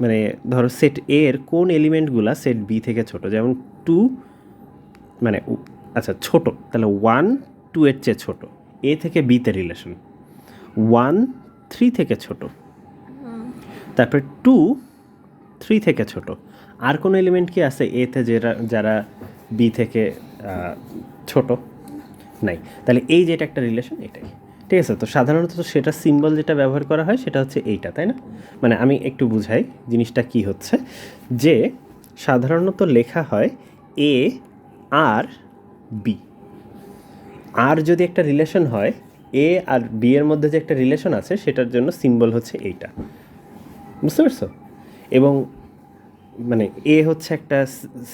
মানে ধরো সেট এ এর কোন এলিমেন্টগুলা সেট বি থেকে ছোট, যেমন 2 মানে আচ্ছা ছোট, তাহলে 1 2 এর চেয়ে ছোট, এ থেকে বিতে রিলেশন, 1 3 থেকে ছোট, তারপরে 2 3 থেকে ছোট। আর কোনো এলিমেন্ট কি আছে এতে যারা বি থেকে ছোট? নাই। তাহলে এই যেটা একটা রিলেশন, এটাই, ঠিক আছে। তো সাধারণত সেটা সিম্বল যেটা ব্যবহার করা হয় সেটা হচ্ছে এইটা, তাই না? মানে আমি একটু বুঝাই জিনিসটা কি হচ্ছে, যে সাধারণত লেখা হয় এ আর বি, আর যদি একটা রিলেশন হয় এ আর বি এর মধ্যে যে একটা রিলেশন আছে সেটার জন্য সিম্বল হচ্ছে এইটা, বুঝতে পারছো? এবং মানে এ হচ্ছে একটা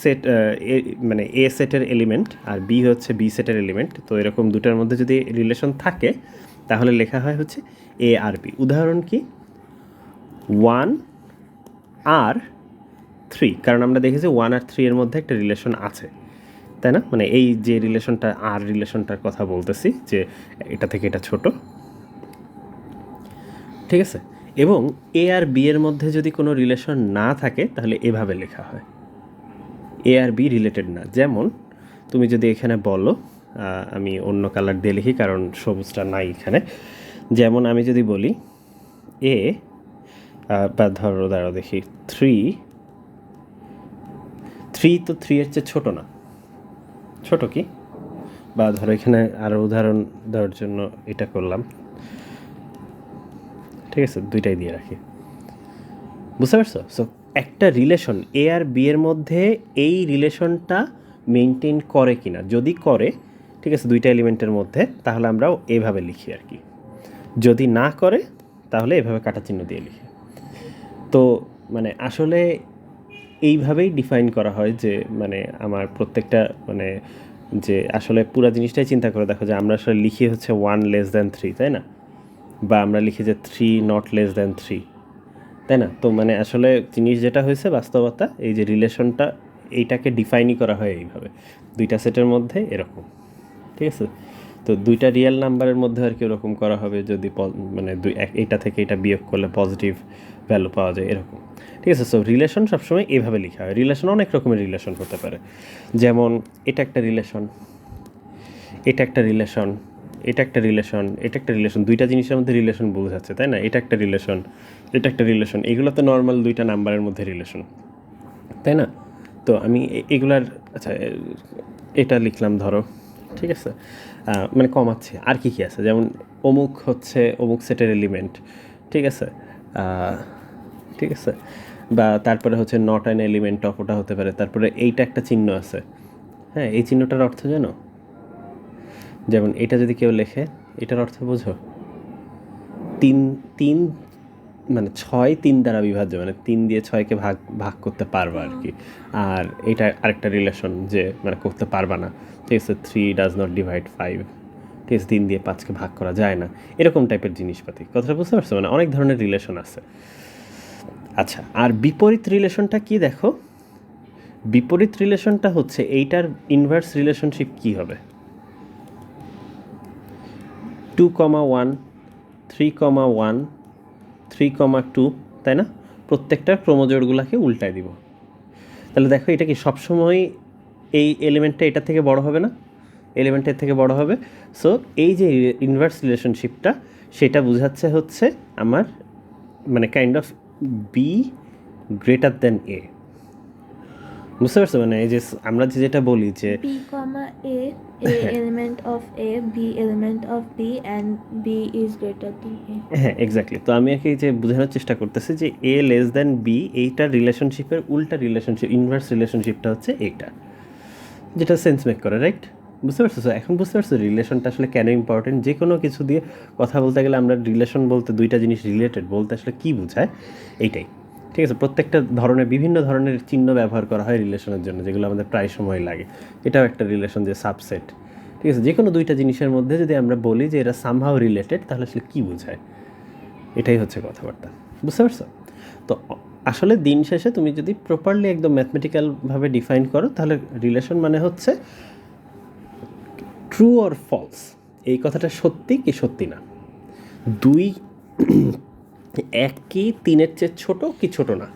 সেট, মানে এ সেটের এলিমেন্ট আর বি হচ্ছে বি সেটের এলিমেন্ট, তো এরকম দুটার মধ্যে যদি রিলেশন থাকে তাহলে লেখা হয় হচ্ছে এ আর বি। উদাহরণ কি? 1 আর 3, কারণ আমরা দেখেছি 1 আর 3 এর মধ্যে একটা রিলেশন আছে, তাই না? মানে এই যে রিলেশনটা আর রিলেশনটার কথা বলতেছি, যে এটা থেকে এটা ছোট, ঠিক আছে। এবং এ আর বি এর মধ্যে যদি কোনো রিলেশন না থাকে তাহলে এভাবে লেখা হয় এ আর বি রিলেটেড না। যেমন তুমি যদি এখানে বলো, আমি অন্য কালার দিয়ে লিখি কারণ সবুজটা নাই এখানে, যেমন আমি যদি বলি এ বা ধরো দাঁড়াও দেখি 3 তো 3 এর চেয়ে ছোটো না, ছোট কি? বা ধরো এখানে আরও উদাহরণ দেওয়ার জন্য এটা করলাম, ঠিক আছে, দুইটাই দিয়ে রাখি, বুঝতে পারছো? সো একটা রিলেশন এ আর বি এর মধ্যে এই রিলেশনটা মেনটেন করে কিনা, যদি করে, ঠিক আছে, দুইটা এলিমেন্টের মধ্যে, তাহলে আমরাও এভাবে লিখি আর কি। যদি না করে তাহলে এভাবে কাটা চিহ্ন দিয়ে লিখি। তো মানে আসলে এইভাবেই ডিফাইন করা হয় যে মানে আমার প্রত্যেকটা মানে যে আসলে পুরো জিনিসটাই চিন্তা করে দেখো, যে আমরা আসলে লিখি হচ্ছে 1 লেস দ্যান 3, তাই না? বা আমরা লিখি যে 3 নট লেস দ্যান 3, তাই না? তো মানে আসলে জিনিস যেটা হয়েছে বাস্তবতা, এই যে রিলেশনটা এইটাকে ডিফাইনই করা হয় এইভাবে, দুইটা সেটের মধ্যে এরকম, ঠিক আছে। তো দুইটা রিয়েল নাম্বারের মধ্যে আর কি ওরকম করা হবে, যদি মানে এইটা থেকে এটা বিয়োগ করলে পজিটিভ ভ্যালু পাওয়া যায় এরকম। ঠিক আছে, সো রিলেশন সবসময় এভাবে লেখা হয়। রিলেশন অনেক রকমের রিলেশন হতে পারে, যেমন এটা একটা রিলেশন, এটা একটা রিলেশন, এটা একটা রিলেশন, এটা একটা রিলেশন। দুইটা জিনিসের মধ্যে রিলেশন বোঝাচ্ছে, তাই না? এটা একটা রিলেশন, এটা একটা রিলেশন, এগুলো তো নর্মাল দুইটা নাম্বারের মধ্যে রিলেশন, তাই না? তো আমি এগুলার আচ্ছা এটা লিখলাম ধরো, ঠিক আছে, মানে কমাচ্ছে। আর কি কি আছে, যেমন অমুক হচ্ছে অমুক সেটের এলিমেন্ট, ঠিক আছে, ঠিক আছে, বা তারপরে হচ্ছে নট অ্যান এলিমেন্ট অফ, ওটা হতে পারে। তারপরে এইটা একটা চিহ্ন আছে, হ্যাঁ, এই চিহ্নটার অর্থ জানো? যেমন এটা যদি কেউ লেখে, এটার অর্থ বোঝো? তিন তিন মানে 6 3 দ্বারা বিভাজ্য, মানে 3 দিয়ে 6কে ভাগ ভাগ করতে পারবা আর কি। আর এটা আরেকটা রিলেশন যে মানে করতে পারবা না, ঠিক আছে, 3 ডাজ নট ডিভাইড 5, ঠিক আছে, 3 দিয়ে 5কে ভাগ করা যায় না, এরকম টাইপের জিনিসপাতি। কথাটা বুঝতে পারছো? মানে অনেক ধরনের রিলেশন আছে। আচ্ছা, আর বিপরীত রিলেশনটা কি দেখো? বিপরীত রিলেশনটা হচ্ছে এইটার ইনভার্স রিলেশনশিপ কি হবে? 2,1 3,1 3,2, তাই না? প্রত্যেকটার ক্রোমোজোড়গুলোকে উল্টায় দিব। তাহলে দেখো এটা কি সবসময় এই এলিমেন্টটা এটার থেকে বড় হবে না? এলিমেন্টের থেকে বড় হবে। সো এই যে ইনভার্স রিলেশনশিপটা, সেটা বোঝাচ্ছে হচ্ছে আমার মানে kind of B greater than A. বুঝতে পারছো? মানে এই যে আমরা যেটা বলি যে B comma A element of A, B element of B, and B is greater than A. হ্যাঁ, এক্স্যাক্টলি। তো আমি আর কি যে বোঝানোর চেষ্টা করতেছি যে এ লেস দেন বি, এইটার রিলেশনশিপের উল্টা রিলেশনশিপ, ইনভার্স রিলেশনশিপটা হচ্ছে এইটা, যেটা সেন্স মেক করে, রাইট? বুঝতে পারছো? So, এখন বুঝতে পারছো রিলেশনটা আসলে কেন ইম্পর্টেন্ট? যে কোনো কিছু দিয়ে কথা বলতে গেলে আমরা রিলেশন বলতে দুইটা জিনিস রিলেটেড বলতে আসলে কী বোঝায়, এইটাই। ঠিক আছে, প্রত্যেকটা ধরনের বিভিন্ন ধরনের চিহ্ন ব্যবহার করা হয় রিলেশনের জন্য, যেগুলো আমাদের প্রায় সময় লাগে। এটাও একটা রিলেশন, যে সাবসেট। ঠিক আছে, যে কোনো দুইটা জিনিসের মধ্যে যদি আমরা বলি যে এরা সামহাও রিলেটেড, তাহলে আসলে কী বোঝায়, এটাই হচ্ছে কথাবার্তা। বুঝতে পারছো? তো আসলে দিন শেষে তুমি যদি প্রপারলি একদম ম্যাথমেটিক্যালভাবে ডিফাইন করো, তাহলে রিলেশন মানে হচ্ছে ট্রু অর ফলস, এই কথাটা সত্যি কি সত্যি না, 2 1 কি 3-এর চেয়ে ছোটো কি ছোটো না,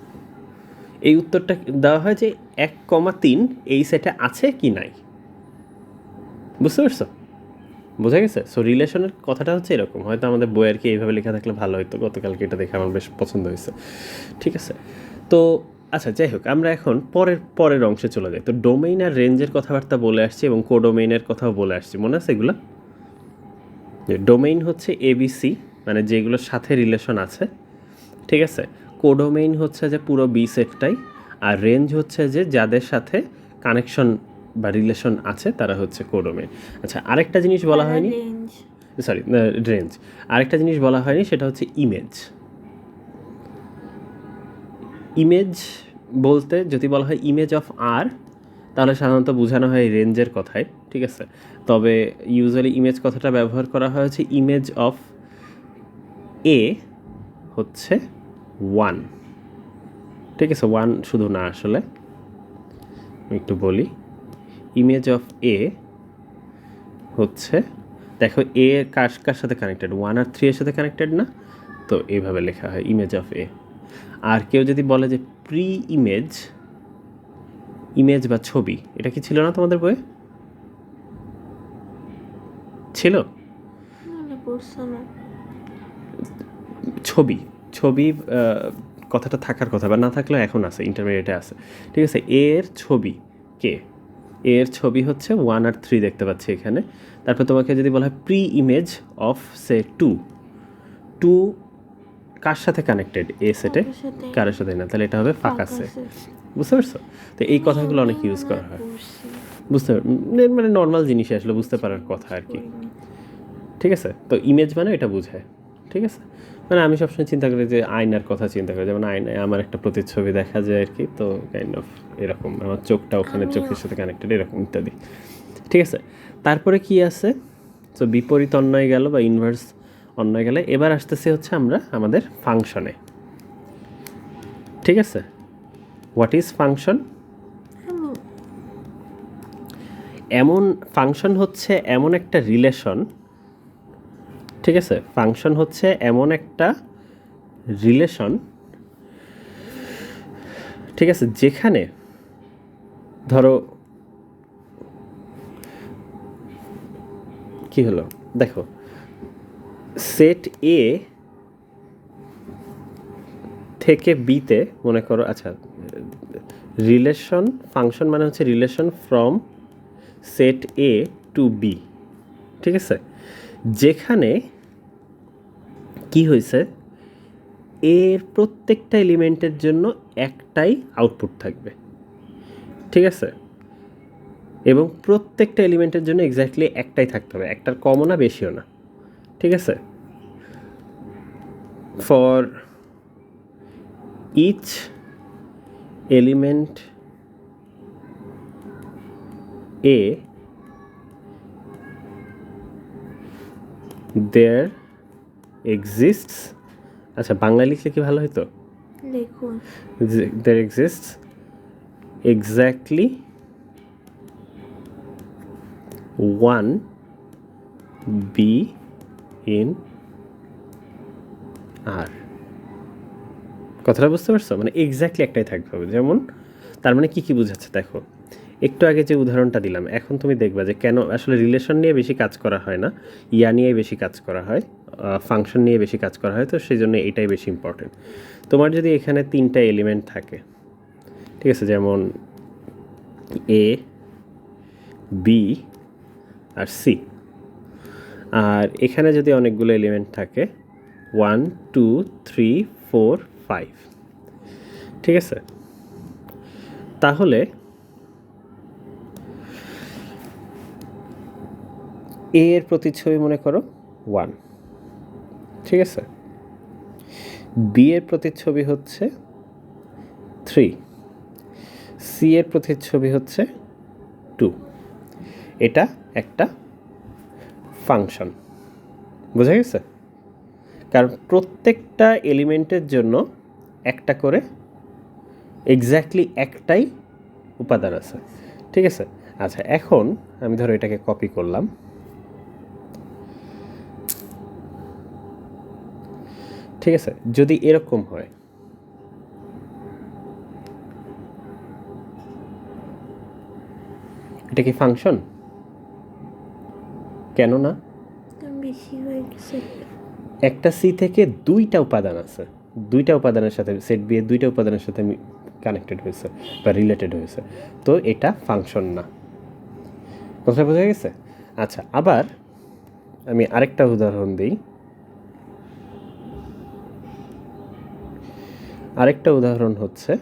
এই উত্তরটা দেওয়া হয় যে 1,3 এই সেটে আছে কি নাই। বুঝতে পারছো? বোঝা গেছে? সো রিলেশনের কথাটা হচ্ছে এরকম। হয়তো আমাদের বইয়ের কি এইভাবে লেখা থাকলে ভালো হতো, গতকালকে এটা দেখে আমার বেশ পছন্দ হয়েছে। ঠিক আছে, তো আচ্ছা, যাই হোক, আমরা এখন পরের অংশে চলে যাই। তো ডোমেইন আর রেঞ্জের কথাবার্তা বলে আসছি এবং কোডোমেইনের কথাও বলে আসছি, মনে আছে এগুলো? যে ডোমেইন হচ্ছে এবিসি, মানে যেগুলোর সাথে রিলেশন আছে, ঠিক আছে। কোডোমেইন হচ্ছে যে পুরো বি সেটটাই, আর রেঞ্জ হচ্ছে যে যাদের সাথে কানেকশন বা রিলেশন আছে তারা হচ্ছে কোডোমেইন। আচ্ছা, আরেকটা জিনিস বলা হয়নি, Range. Sorry, range. আরেকটা জিনিস বলা হয়নি, সেটা হচ্ছে ইমেজ। ইমেজ বলতে যদি বলা হয় ইমেজ অফ আর, তাহলে সাধারণত বোঝানো হয় রেঞ্জের কথায়, ঠিক আছে। তবে ইউজুয়ালি ইমেজ কথাটা ব্যবহার করা হয়েছে ইমেজ অফ এ হচ্ছে 1, ঠিক আছে। 1 শুধু না, আসলে আমি একটু বলি, ইমেজ অফ এ হচ্ছে, দেখো এ কার কার সাথে কানেক্টেড, 1 আর 3 এর সাথে কানেক্টেড না, তো এইভাবে লেখা হয় ইমেজ অফ এ। আর কেউ যদি বলে যে প্রি ইমেজ, ইমেজ বা ছবি, এটা কি ছিল না তোমাদের বইয়ে? ছিল মনে পড়ছে না। ছবি, ছবি কথাটা থাকার কথা, বা না থাকলেও এখন আছে, ইন্টারমিডিয়েটে আছে, ঠিক আছে। এর ছবি কে, এর ছবি হচ্ছে 1 আর 3 দেখতে পাচ্ছি এখানে। তারপর তোমাকে যদি বলা হয় প্রি ইমেজ অফ সে 2 কার সাথে কানেক্টেড, এ সেটে কারোর সাথে না, তাহলে এটা হবে ফাঁকা সে। বুঝতে পারছো? তো এই কথাগুলো অনেক ইউজ করা হয়, বুঝতে মানে নর্মাল জিনিসই আসলে বুঝতে পারার কথা আর কি, ঠিক আছে। তো ইমেজ মানে এটা বোঝায়, ঠিক আছে। মানে আমি সবসময় চিন্তা করি যে আয়নার কথা চিন্তা করি, যেমন আয়নায় আমার একটা প্রতিচ্ছবি দেখা যায় আর কি, তো কাইন্ড অফ এরকম, আমার চোখটা ওখানে চোখের সাথে কানেক্টেড, এরকম ইত্যাদি, ঠিক আছে। তারপরে কি আছে? তো বিপরীত অন্যায় গেল বা ইনভার্স অন্যায় গেলে, এবার আসতেছে হচ্ছে আমরা আমাদের ফাংশনে, ঠিক আছে। What is function? এমন ফাংশন হচ্ছে এমন একটা রিলেশন, ঠিক আছে। ফাংশন হচ্ছে এমন একটা রিলেশন ঠিক আছে, যেখানে ধরো কি হলো দেখো, সেট এ থেকে বিতে মনে করো, আচ্ছা রিলেশন ফাংশন মানে হচ্ছে relation from set A to B, ঠিক আছে, যেখানে কি হয়েছে এর প্রত্যেকটা এলিমেন্টের জন্য একটাই আউটপুট থাকবে, ঠিক আছে, এবং প্রত্যেকটা এলিমেন্টের জন্য এক্স্যাক্টলি একটাই থাকতে হবে, একটার কমও না বেশিও না, ঠিক আছে, for each element A there exists, আচ্ছা বাংলা লিখলে কি ভালো হতো, লিখুন। There exists exactly one B in R, কথাটা বুঝতে পারছো, মানে এক্স্যাক্টলি একটাই থাকতে হবে, যেমন তার মানে কি কি বোঝাচ্ছে দেখো, একটু আগে যে উদাহরণটা দিলাম, এখন তুমি দেখবা যে কেন আসলে রিলেশন নিয়ে বেশি কাজ করা হয় না, ইয়া নিয়ে বেশি কাজ করা হয়, ফাংশন নিয়ে বেশি কাজ করা হয়, তো সেই জন্য এটাই বেশি ইম্পর্টেন্ট। তোমার যদি এখানে তিনটা এলিমেন্ট থাকে, ঠিক আছে, যেমন এ বি আর সি, আর এখানে যদি অনেকগুলো এলিমেন্ট থাকে 1 2 3 4 5, ঠিক আছে, তাহলে এ এর প্রতিচ্ছবি মনে করো 1, ঠিক আছে, বি এর প্রতিচ্ছবি হচ্ছে 3, সি এর প্রতিচ্ছবি হচ্ছে 2, এটা একটা ফাংশন, বোঝা গেছে, কারণ প্রত্যেকটা এলিমেন্টের জন্য একটা করে এক্স্যাক্টলি একটাই উপাদান আছে, ঠিক আছে। আচ্ছা এখন আমি ধরো এটাকে কপি করলাম, ঠিক আছে, যদি এরকম হয় এটা কি ফাংশন, কেন না, বেশি হয়ে গেছে। একটা সি থেকে দুইটা উপাদান আছে, দুইটা উপাদানের সাথে সেট বি এর দুইটা উপাদানের সাথে কানেক্টেড হয়েছে বা রিলেটেড হয়েছে, তো এটা ফাংশন না, কথা বোঝা গেছে। আচ্ছা আবার আমি আরেকটা উদাহরণ দিই, আরেকটা উদাহরণ হচ্ছে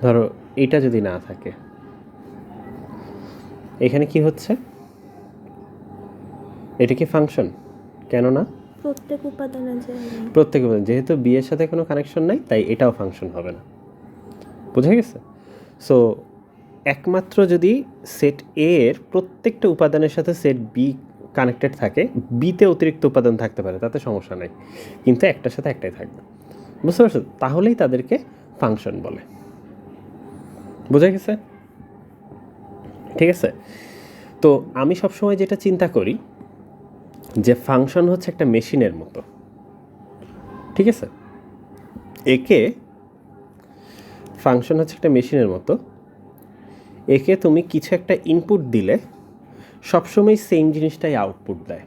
ধরো এটা যদি না থাকে, এখানে কি হচ্ছে, এটা কি ফাংশন, কেন না, প্রত্যেক উপাদানের জন্য প্রত্যেক উপাদান, যেহেতু বি এর সাথে কোনো কানেকশন নাই তাই এটাও ফাংশন হবে না, বোঝা গেছে। সো একমাত্র যদি সেট এ এর প্রত্যেকটা উপাদানের সাথে সেট বি কানেক্টেড থাকে, বিতে অতিরিক্ত উপাদান থাকতে পারে তাতে সমস্যা নাই, কিন্তু একটার সাথে একটাই থাকবে, বুঝতে পারছো, তাহলেই তাদেরকে ফাংশন বলে, বোঝা গেছে, ঠিক আছে। তো আমি সবসময় যেটা চিন্তা করি যে ফাংশন হচ্ছে একটা মেশিনের মতো, ঠিক আছে, একে ফাংশন হচ্ছে একটা মেশিনের মতো, একে তুমি কিছু একটা ইনপুট দিলে সবসময় সেম জিনিসটাই আউটপুট দেয়,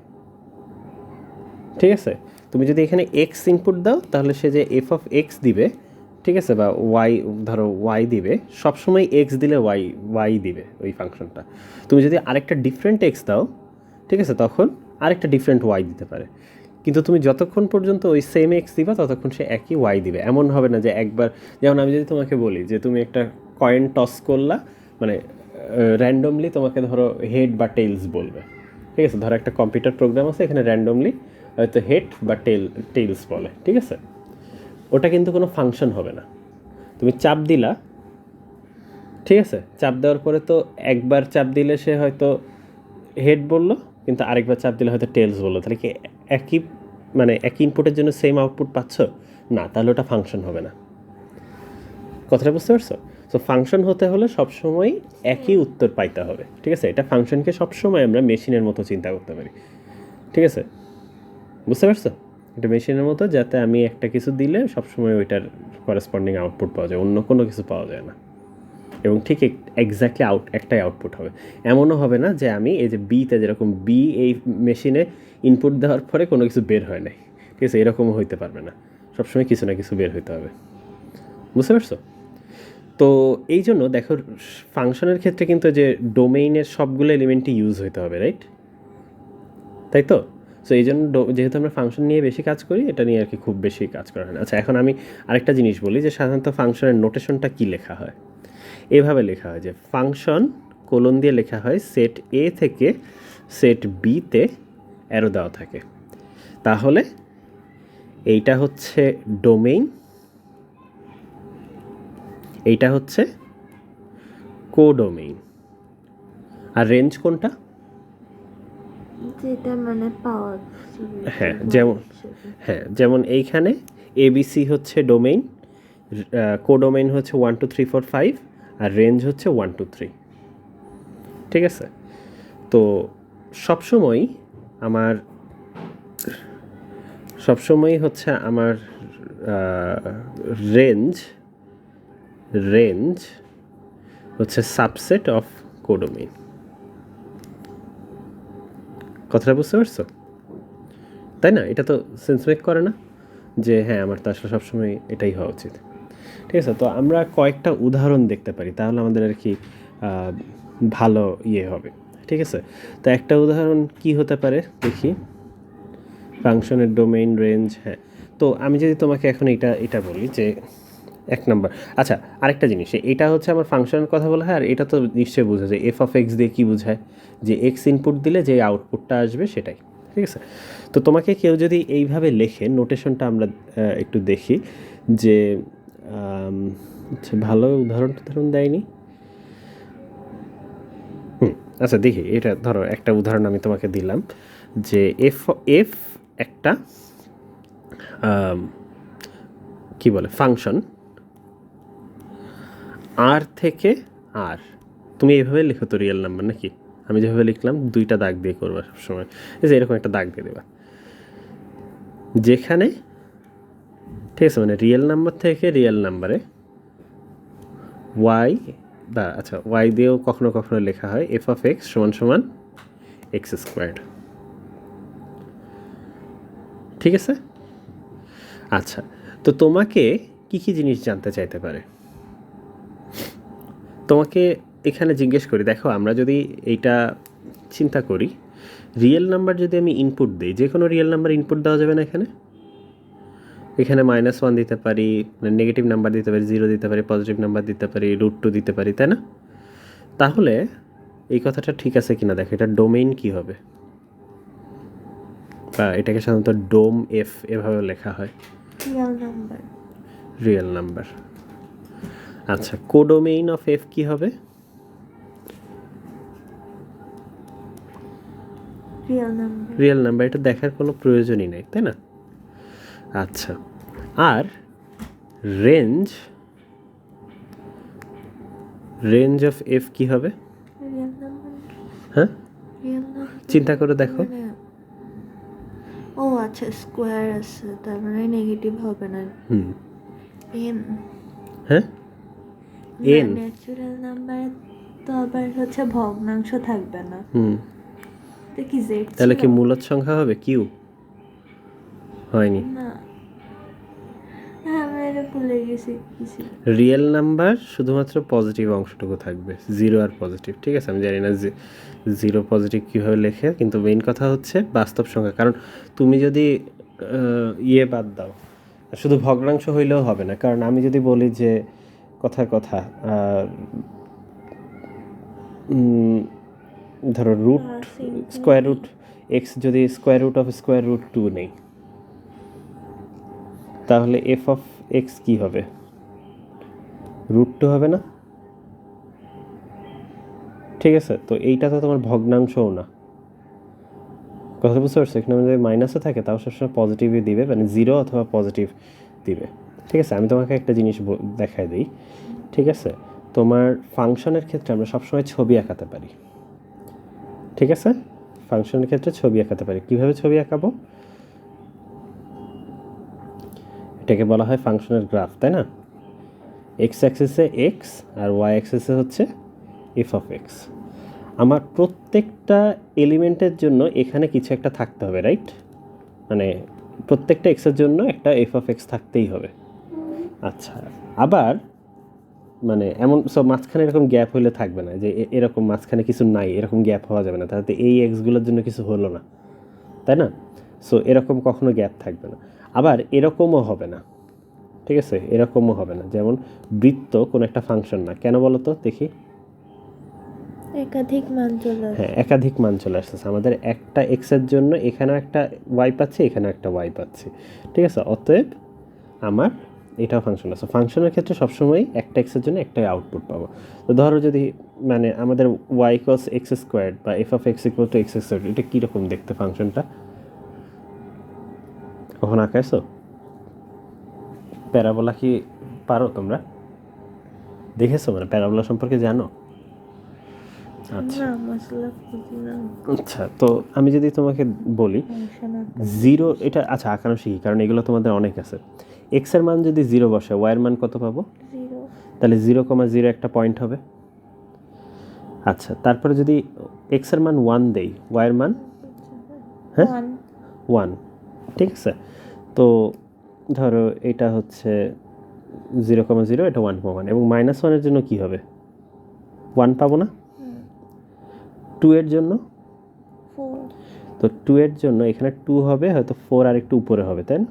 ঠিক আছে, তুমি যদি এখানে এক্স ইনপুট দাও তাহলে সে যে এফ অফ এক্স দিবে, ঠিক আছে, বা ওয়াই ধরো ওয়াই দিবে, সবসময় এক্স দিলে ওয়াই দিবে ওই ফাংশনটা, তুমি যদি আরেকটা ডিফারেন্ট এক্স দাও, ঠিক আছে, তখন আরেকটা ডিফারেন্ট ওয়াই দিতে পারে, কিন্তু তুমি যতক্ষণ পর্যন্ত ওই সেম এক্স দিবা ততক্ষণ সে একই ওয়াই দিবে, এমন হবে না যে একবার, যেমন আমি যদি তোমাকে বলি যে তুমি একটা কয়েন টস করলা, মানে র্যান্ডমলি তোমাকে ধরো হেড বা টেলস বলবে, ঠিক আছে, ধরো একটা কম্পিউটার প্রোগ্রাম আছে এখানে র্যান্ডমলি হয়তো হেড বা টেলস বলে, ঠিক আছে, ওটা কিন্তু কোনো ফাংশন হবে না, তুমি চাপ দিলা, ঠিক আছে, চাপ দেওয়ার পরে তো একবার চাপ দিলে সে হয়তো হেড বললো, কিন্তু আরেকবার চাপ দিলে হয়তো টেলস বললো, তাহলে কি একই মানে একই ইনপুটের জন্য সেম আউটপুট পাচ্ছ না, তাহলে ওটা ফাংশন হবে না, কথাটা বুঝতে পারছো। সো ফাংশন হতে হলে সবসময় একই উত্তর পাইতে হবে, ঠিক আছে, এটা ফাংশনকে সবসময় আমরা মেশিনের মতো চিন্তা করতে পারি, ঠিক আছে। বুঝতে পারছো? একটা মেশিনের মতো, যাতে আমি একটা কিছু দিলে সবসময় ওইটার করেসপন্ডিং আউটপুট পাওয়া যায়, অন্য কোনো কিছু পাওয়া যায় না। এবং ঠিক এক্স্যাক্টলি একটাই আউটপুট হবে। এমনও হবে না যে আমি এই যে বিতে যেরকম বি এই মেশিনে ইনপুট দেওয়ার পরে কোনো কিছু বের হয় নাই, ঠিক আছে, এরকমও হইতে পারবে না। সবসময় কিছু না কিছু বের হইতে হবে। বুঝতে পারছো? তো এই জন্য দেখো, ফাংশনের ক্ষেত্রে কিন্তু যে ডোমেইনের সবগুলো এলিমেন্টই ইউজ হইতে হবে, রাইট? তাই তো? সো এই জন্য যেহেতু আমরা ফাংশন নিয়ে বেশি কাজ করি, এটা নিয়ে আর কি খুব বেশি কাজ করা হয় না। আচ্ছা, এখন আমি আরেকটা জিনিস বলি যে সাধারণত ফাংশনের নোটেশনটা কী লেখা হয়। এভাবে লেখা হয় যে ফাংশন কোলন দিয়ে লেখা হয় সেট এ থেকে সেট বিতে অ্যারো দেওয়া থাকে। তাহলে এইটা হচ্ছে ডোমেইন, এইটা হচ্ছে কোডোমেইন। আর রেঞ্জ কোনটা? যেটা মানে পাওয়া যেমন এইখানে এবিসি হচ্ছে ডোমেইন, কোডোমেইন হচ্ছে 1 2 3 4 5, আর রেঞ্জ হচ্ছে 1 2 3। ঠিক আছে? তো সবসময়ই হচ্ছে আমার রেঞ্জ হচ্ছে সাবসেট অফ কোডোমেইন। কথাটা বুঝতে পারছো? তাই না? এটা তো সেন্স মেক করে না যে হ্যাঁ, আমার তো আসলে সবসময় এটাই হওয়া উচিত। ঠিক আছে? তো আমরা কয়েকটা উদাহরণ দেখতে পারি, তাহলে আমাদের আর কি ভালো হবে। ঠিক আছে? তো একটা উদাহরণ কি হতে পারে দেখি। ফাংশনের ডোমেইন, রেঞ্জ। হ্যাঁ, তো আমি যদি তোমাকে এখন এটা বলি যে 1 নম্বর। আচ্ছা, আরেকটা জিনিস, এটা হচ্ছে আমার ফাংশনের কথা বলা হয়, আর এটা তো নিশ্চয়ই বোঝা যায় এফ অফ এক্স দিয়ে কী বোঝায়, যে এক্স ইনপুট দিলে যে আউটপুটটা আসবে সেটাই। ঠিক আছে? তো তোমাকে কেউ যদি এইভাবে লেখে, নোটেশনটা আমরা একটু দেখি যে আচ্ছা, ভালো উদাহরণ দেয়নি। আচ্ছা, দেখি, এটা ধরো একটা উদাহরণ আমি তোমাকে দিলাম যে এফ একটা কি বলে ফাংশন, আর থেকে আর। তুমি এইভাবে লিখো তো রিয়েল নাম্বার, নাকি আমি যেভাবে লিখলাম 2টা দাগ দিয়ে করবা সবসময়, এই যে এরকম একটা দাগ দিয়ে দেবা, যেখানে ঠিক আছে, মানে রিয়েল নাম্বার থেকে রিয়েল নাম্বারে ওয়াই, বা আচ্ছা ওয়াই দিয়েও কখনো কখনো লেখা হয় এফ অফ এক্স সমান সমান এক্স স্কোয়ার্ড। ঠিক আছে? আচ্ছা, তো তোমাকে কি কি জিনিস জানতে চাইতে পারে? তোমাকে এখানে জিজ্ঞেস করি, দেখো আমরা যদি এইটা চিন্তা করি, রিয়েল নাম্বার যদি আমি ইনপুট দিই, যে কোনো রিয়েল নাম্বার ইনপুট দেওয়া যাবে না এখানে -1 দিতে পারি, নেগেটিভ নাম্বার দিতে পারি, 0 দিতে পারি, পজিটিভ নাম্বার দিতে পারি, √2 দিতে পারি, তাই না? তাহলে এই কথাটা ঠিক আছে কিনা দেখো, এটা ডোমেইন কি হবে, বা এটাকে সাধারণত ডোম এফ এভাবে লেখা হয়, রিয়েল নাম্বার। আচ্ছা, কোডোমেইন অফ এফ কি হবে? Real number. এটা দেখার কোনো প্রয়োজনই নেই, তাই না? আচ্ছা, আর রেঞ্জ অফ এফ কি হবে? হ্যাঁ, চিন্তা করে দেখো। ও আচ্ছা, স্কোয়ার আছে, তার মানে নেগেটিভ হবে না। এন। হ্যাঁ, এন ন্যাচারাল নাম্বার তো আবার হচ্ছে ভগ্নাংশ থাকবে না। তো কি জেড? তাহলে কি মূলদ সংখ্যা হবে? কিউ হয়নি না, আমি এটা ভুলে গেছি। রিয়েল নাম্বার শুধুমাত্র পজিটিভ অংশটুকু থাকবে, 0 আর পজিটিভ। ঠিক আছে? আমি জানি না যে 0 পজিটিভ কীভাবে লেখে, কিন্তু মেইন কথা হচ্ছে বাস্তব সংখ্যা। কারণ তুমি যদি বাদ দাও, শুধু ভগ্নাংশ হইলেও হবে না। কারণ আমি যদি বলি যে কথার কথা, ধরো স্কোয়ার রুট এক্স, যদি স্কোয়ার রুট 2 নেই, তাহলে এফ অফ এক্স কী হবে? √2 হবে না? ঠিক আছে? তো এইটা তো তোমার ভগ্নাংশও না। কথা বুঝতে পারছো? এখানে যদি মাইনাসও থাকে তাও সবসময় পজিটিভই দিবে, মানে 0 অথবা পজিটিভ দিবে। ঠিক আছে? আমি তোমাকে একটা জিনিস দেখাই দিই। ঠিক আছে? তোমার ফাংশনের ক্ষেত্রে আমরা সবসময় ছবি আঁকাতে পারি। ঠিক আছে? ফাংশনের ক্ষেত্রে ছবি আঁকাতে পারি। কীভাবে ছবি আঁকাবো? এটাকে বলা হয় ফাংশনের গ্রাফ, তাই না? এক্স অ্যাক্সিসে এক্স আর ওয়াই অ্যাক্সিসে হচ্ছে এফ অফ এক্স। আমার প্রত্যেকটা এলিমেন্টের জন্য এখানে কিছু একটা থাকতে হবে, রাইট? মানে প্রত্যেকটা এক্সের জন্য একটা এফ অফ এক্স থাকতেই হবে। আচ্ছা, আবার মানে এমন সব মাঝখানে এরকম গ্যাপ হলে থাকবে না, যে এরকম মাঝখানে কিছু নাই, এরকম গ্যাপ হওয়া যাবে না, তাহলে এই এক্সগুলোর জন্য কিছু হলো না, তাই না? সো এরকম কখনো গ্যাপ থাকবে না। আবার এরকমও হবে না, ঠিক আছে? এরকমও হবে না, যেমন বৃত্ত কোনো একটা ফাংশন না। কেন বলো তো দেখি? একাধিক মান চলে আসে। হ্যাঁ, একাধিক মান চলে আসতেছে। আমাদের একটা এক্সের জন্য এখানেও একটা ওয়াই পাচ্ছি, এখানেও একটা ওয়াই পাচ্ছি, ঠিক আছে? অতএব আমার এটাও ফাংশন আছে। ফাংশনের ক্ষেত্রে সবসময় একটা এক্সের জন্য একটাই আউটপুট পাবো। তো ধরো যদি মানে আমাদের ওয়াই ইকুয়ালস এক্স স্কোয়ার বা F of x equal to x square, এটা কীরকম দেখতে ফাংশনটা? কখন আঁকাইছো? প্যারাবোলা কি পারো তোমরা? দেখেছো, মানে প্যারাবোলা সম্পর্কে জানো? আচ্ছা না মশলা বুঝি না। আচ্ছা, তো আমি যদি তোমাকে বলি জিরো, এটা আচ্ছা আঁকানো শিখি, কারণ এগুলো তোমাদের অনেক আছে। এক্সের মান যদি জিরো বসে, ওয়াইয়ের মান কত পাবো? 0 তাহলে 0,0 একটা পয়েন্ট হবে। আচ্ছা, তারপরে যদি এক্সের মান 1 দেই, ওয়াইয়ের মান হ্যাঁ 1, ঠিক আছে? তো ধরো এটা হচ্ছে 0,0, এটা 1,1, এবং -1-এর জন্য কি হবে? 1 পাবো না? 2 এর জন্য? 4 তো 2 এর জন্য এখানে 2 হবে, হয়তো 4 আর একটু উপরে হবে, তাই না?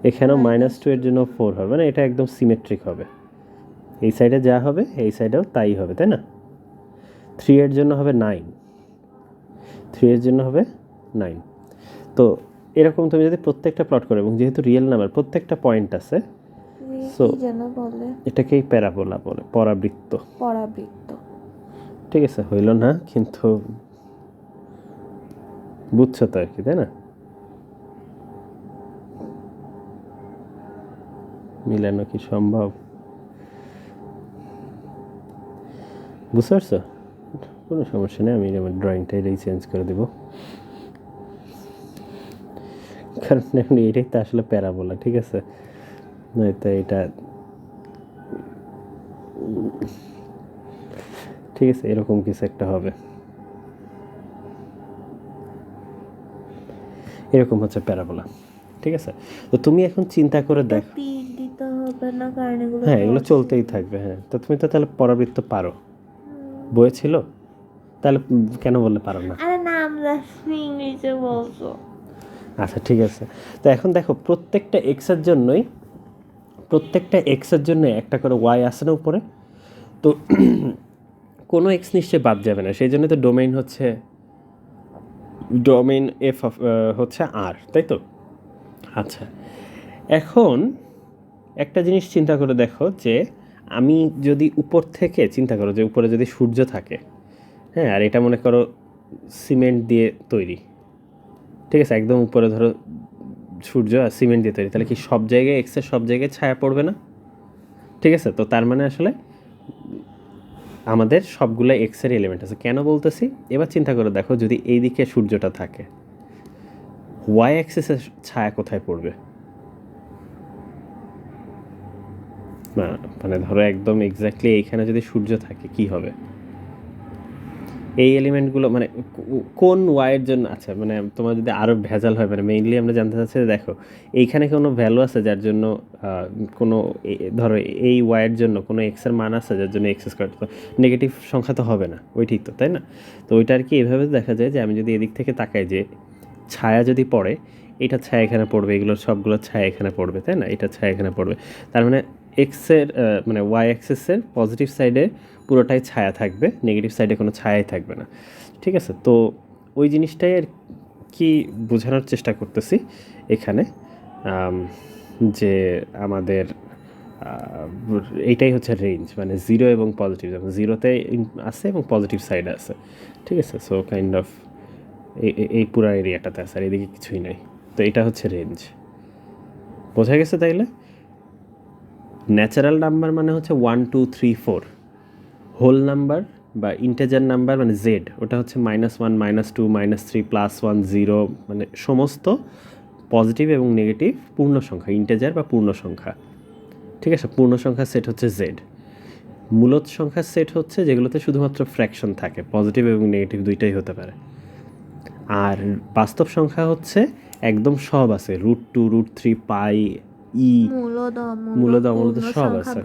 এখানেও -2 এর জন্য 4 হবে, মানে এটা একদম সিমেট্রিক হবে। এই সাইডে যা হবে এই সাইডেও তাই হবে, তাই না? 3 এর জন্য হবে 9, 3 এর জন্য হবে 9। তো এরকম তুমি যদি প্রত্যেকটা প্লট করো, এবং যেহেতু রিয়েল নাম্বার প্রত্যেকটা পয়েন্ট আছে, সো কি যেন বলে, এটাকেই প্যারাবোলা বলে, পরাবৃত্ত। পরাবৃত্ত। ঠিক আছে, হইল না কিন্তু বুঝছো তো আর কি, তাই না? মিলানো কি সম্ভব? বুঝতে পারছো? কোনো সমস্যা নেই, আমি আমার ড্রয়িংটা এটাই চেঞ্জ করে দেবো, কারণ এখন এটাই তো আসলে প্যারাবোলা, ঠিক আছে? নয়তো এটা ঠিক আছে, এরকম কিছু একটা হবে, এরকম হচ্ছে প্যারাবোলা, ঠিক আছে? তো তুমি এখন চিন্তা করে দেখো। তীর দিতে হবে না, কারণ এগুলো হ্যাঁ, এগুলো চলতেই থাকবে। হ্যাঁ, তো তুমি তো তাহলে পরাবৃত্ত পারো, বইয়ে ছিল, তাহলে কেন বললে পারো না? আরে না, আমরা ইংলিশে বলছো। আচ্ছা ঠিক আছে, তো এখন দেখো প্রত্যেকটা এক্সের জন্য একটা করে ওয়াই আসে না উপরে, তো কোনো এক্স নিশ্চয়ই বাদ যাবে না, সেই জন্য তো ডোমেইন এফ হচ্ছে আর, তাই তো? আচ্ছা, এখন একটা জিনিস চিন্তা করে দেখো, যে আমি যদি উপর থেকে চিন্তা করো, যে উপরে যদি সূর্য থাকে, হ্যাঁ, আর এটা মনে করো সিমেন্ট দিয়ে তৈরি, ঠিক আছে? একদম উপরে ধরো সূর্য আর সিমেন্ট দিয়ে তৈরি, তাহলে কি সব জায়গায় এক্সের সব জায়গায় ছায়া পড়বে না? ঠিক আছে, তো তার মানে আসলে আমাদের সবগুলো এক্সের এলিমেন্ট আছে। কেন বলতেছি? এবার চিন্তা করে দেখো, যদি এই দিকে সূর্যটা থাকে, ওয়াই অ্যাক্সিসের ছায়া কোথায় পড়বে? না, মানে ধরো একদম এক্স্যাক্টলি এইখানে যদি সূর্য থাকে কি হবে? এই এলিমেন্টগুলো মানে কোন ওয়াইয়ের জন্য? আচ্ছা, মানে তোমার যদি আরও ভেজাল হয়, মানে মেইনলি আমরা জানতে চাচ্ছি যে দেখো এইখানে কোনো ভ্যালু আছে যার জন্য কোনো ধরো এই ওয়াইয়ের জন্য কোনো এক্সের মান আছে যার জন্য এক্স স্কোয়ার, তো নেগেটিভ সংখ্যা তো হবে না, ওইটাই তো, তাই না? তো ওইটা আর কি এভাবে দেখা যায়, যে আমি যদি এদিক থেকে তাকাই, যে ছায়া যদি পড়ে, এটা ছায়া এখানে পড়বে, এগুলোর সবগুলো ছায়া এখানে পড়বে, তাই না? এটা ছায়া এখানে পড়বে, তার মানে এক্সের মানে ওয়াই অ্যাক্সিসের পজিটিভ সাইডে পুরোটাই ছায়া থাকবে, নেগেটিভ সাইডে কোনো ছায়াই থাকবে না, ঠিক আছে? তো ওই জিনিসটাই আর কি বোঝানোর চেষ্টা করতেছি এখানে, যে আমাদের এইটাই হচ্ছে রেঞ্জ, মানে জিরো এবং পজিটিভ, যেমন জিরোতে আছে এবং পজিটিভ সাইডে আছে, ঠিক আছে? সো কাইন্ড অফ এই পুরো এরিয়াটাতে আছে, আর এদিকে কিছুই নাই, তো এটা হচ্ছে রেঞ্জ। বোঝা গেছে তাইলে? ন্যাচারাল নাম্বার মানে হচ্ছে 1 2 3 4, হোল নাম্বার বা ইন্টেজার নাম্বার মানে জেড, ওটা হচ্ছে -1 -2 -3 +1 0, মানে সমস্ত পজিটিভ এবং নেগেটিভ পূর্ণ সংখ্যা, ইন্টিজার বা পূর্ণ সংখ্যা। ঠিক আছে, পূর্ণ সংখ্যার সেট হচ্ছে জেড। মূলত সংখ্যার সেট হচ্ছে যেগুলোতে শুধুমাত্র ফ্র্যাকশন থাকে, পজিটিভ এবং নেগেটিভ দুইটাই হতে পারে। আর বাস্তব সংখ্যা হচ্ছে একদম সব আছে, √2, √3, পাই, ই, মূলদ অমূলদ সব আছে,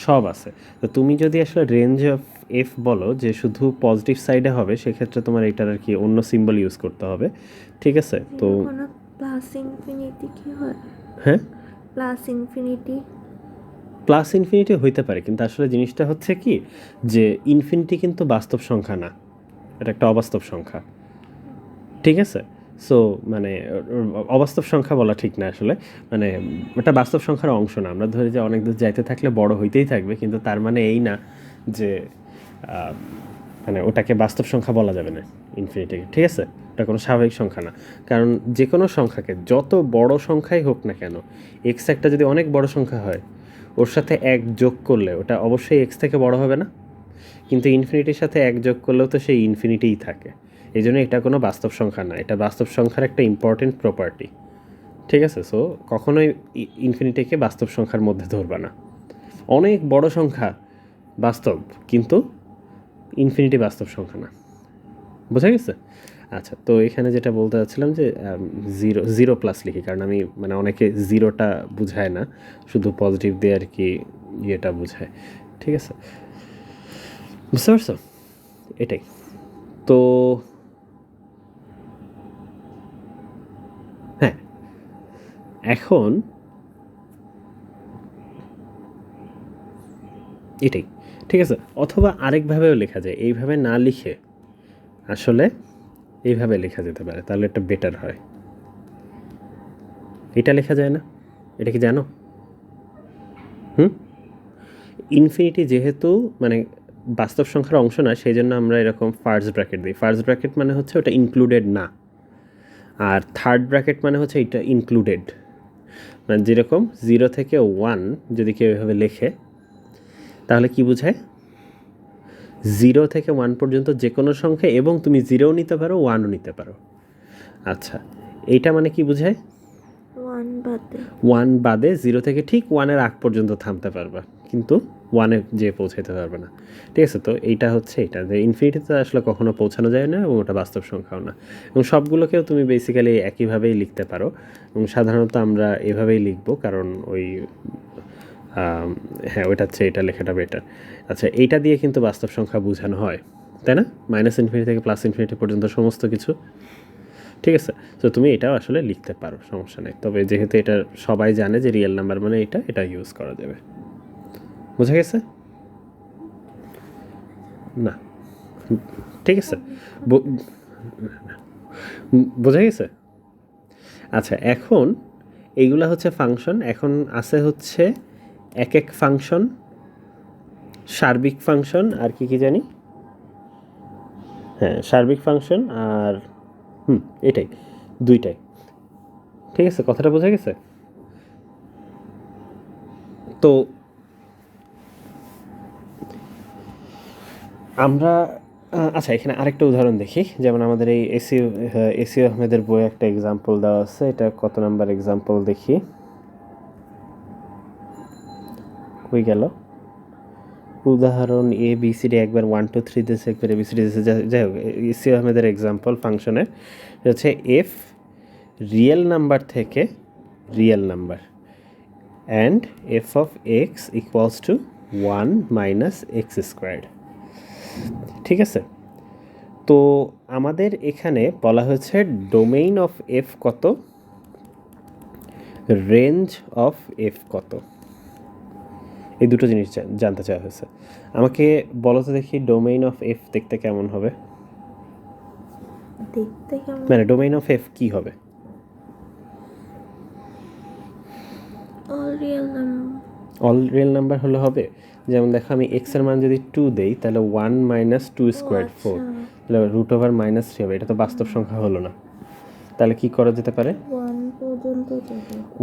সব আছে। তো তুমি যদি আসলে রেঞ্জ অফ এফ বলো যে শুধু পজিটিভ সাইডে হবে, সেক্ষেত্রে তোমার এটার আর কি অন্য সিম্বল ইউজ করতে হবে। ঠিক আছে, তো প্লাস ইনফিনিটি কি হয়? হ্যাঁ, প্লাস ইনফিনিটি প্লাস ইনফিনিটি হইতে পারে, কিন্তু আসলে জিনিসটা হচ্ছে কি যে ইনফিনিটি কিন্তু বাস্তব সংখ্যা না, এটা একটা অবাস্তব সংখ্যা। ঠিক আছে, সো মানে অবাস্তব সংখ্যা বলা ঠিক না আসলে, মানে এটা বাস্তব সংখ্যার অংশ না। আমরা ধরি যে অনেক দূর যাইতে থাকলে বড় হইতেই থাকবে, কিন্তু তার মানে এই না যে মানে ওটাকে বাস্তব সংখ্যা বলা যাবে না ইনফিনিটিকে। ঠিক আছে, ওটা কোনো স্বাভাবিক সংখ্যা না, কারণ যে কোনো সংখ্যাকে যত বড় সংখ্যাই হোক না কেন, এক্স একটা যদি অনেক বড় সংখ্যা হয়, ওর সাথে এক যোগ করলে ওটা অবশ্যই এক্স থেকে বড় হবে না, কিন্তু ইনফিনিটির সাথে এক যোগ করলেও তো সেই ইনফিনিটিই থাকে। এই জন্য এটা কোনো বাস্তব সংখ্যা না, এটা বাস্তব সংখ্যার একটা ইম্পর্টেন্ট প্রপার্টি। ঠিক আছে, সো কখনোই ইনফিনিটিকে বাস্তব সংখ্যার মধ্যে ধরবা না। অনেক বড় সংখ্যা বাস্তব, কিন্তু ইনফিনিটি বাস্তব সংখ্যা না। বোঝা গেছে? আচ্ছা, তো এখানে যেটা বলতে চাচ্ছিলাম যে জিরো প্লাস লিখি, কারণ আমি মানে অনেকে জিরোটা বুঝায় না, শুধু পজিটিভ দিয়ে আর কি ইয়েটা বুঝায়। ঠিক আছে, বুঝতে পারছো? এটাই তো। হ্যাঁ, এখন এটাই ঠিক আছে। অথবা আরেকভাবেও লেখা যায়, এইভাবে না লিখে আসলে এইভাবে লেখা যেতে পারে, তাহলে একটা বেটার হয়। এটা লেখা যায় না, এটা কি জানো? ইনফিনিটি যেহেতু মানে বাস্তব সংখ্যার অংশ না, সেই জন্য আমরা এরকম ফার্স্ট ব্র্যাকেট দিই। ফার্স্ট ব্র্যাকেট মানে হচ্ছে ওটা ইনক্লুডেড না, আর থার্ড ব্র্যাকেট মানে হচ্ছে এটা ইনক্লুডেড। মানে যেরকম 0 থেকে 1 যদি কেউ এভাবে লেখে, তাহলে কি বোঝায়? 0 থেকে 1 পর্যন্ত যে কোনো সংখ্যা, এবং তুমি 0ও নিতে পারো, 1ও নিতে পারো। আচ্ছা, এইটা মানে কি বোঝায়? 1 বাদে 0 থেকে ঠিক 1-এর আগ পর্যন্ত থামতে পারবা, কিন্তু 1-এ যেয়ে পৌঁছাতে পারবে না। ঠিক আছে, তো এইটা হচ্ছে এটা যে ইনফিনিটিতে আসলে কখনো পৌঁছানো যায় না, এবং ওটা বাস্তব সংখ্যাও না। এবং সবগুলোকেও তুমি বেসিক্যালি একইভাবেই লিখতে পারো, এবং সাধারণত আমরা এভাবেই লিখবো, কারণ ওই হ্যাঁ, ওইটা হচ্ছে এটা লেখাটা বেটার। আচ্ছা, এইটা দিয়ে কিন্তু বাস্তব সংখ্যা বোঝানো হয়, তাই না? -ইনফিনিটি থেকে +ইনফিনিটি পর্যন্ত সমস্ত কিছু। ঠিক আছে, তো তুমি এটাও আসলে লিখতে পারো, সমস্যা নেই। তবে যেহেতু এটা সবাই জানে যে রিয়েল নাম্বার মানে এটা ইউজ করা যাবে। বোঝা গেছে? না, ঠিক আছে, বোঝা গেছে? আচ্ছা, এখন এইগুলা হচ্ছে ফাংশন। এখন আছে হচ্ছে এক এক ফাংশন, সার্বিক ফাংশন, আর কি কি জানি, হ্যাঁ সার্বিক ফাংশন, আর এটাই, দুইটাই। ঠিক আছে, কথাটা বোঝা গেছে? তো আমরা আচ্ছা, এখানে আরেকটা উদাহরণ দেখি। যেমন আমাদের এই এসি আহমেদের বইয়ে একটা এক্সাম্পল দেওয়া আছে। এটা কত নাম্বার এক্সাম্পল দেখি, কই গেল? উদাহরণ ABCD একবার 1 2 3 দিয়েছে, একবার ABCD দিয়েছে। যাই হোক, এসি আহমেদের এক্সাম্পল ফাংশনের হচ্ছে এফ রিয়েল নাম্বার থেকে real number and F of x equals two 1 - x²। ঠিক আছে, তো আমাদের এখানে বলা হয়েছে ডোমেইন অফ এফ কত, রেঞ্জ অফ এফ কত, এই দুটো জিনিস জানতে চাওয়া হয়েছে। আমাকে বলো তো দেখি, ডোমেইন অফ এফ দেখতে কেমন হবে? মানে ডোমেইন অফ এফ কি হবে? অল রিয়েল নাম্বার হলে হবে। যেমন দেখো, আমি এক্স এর মান যদি 2 দেই, তাহলে 1 - 2² 4, তাহলে √/-3 হবে। এটা তো বাস্তব সংখ্যা হলো না, তাহলে কি করা যেতে পারে?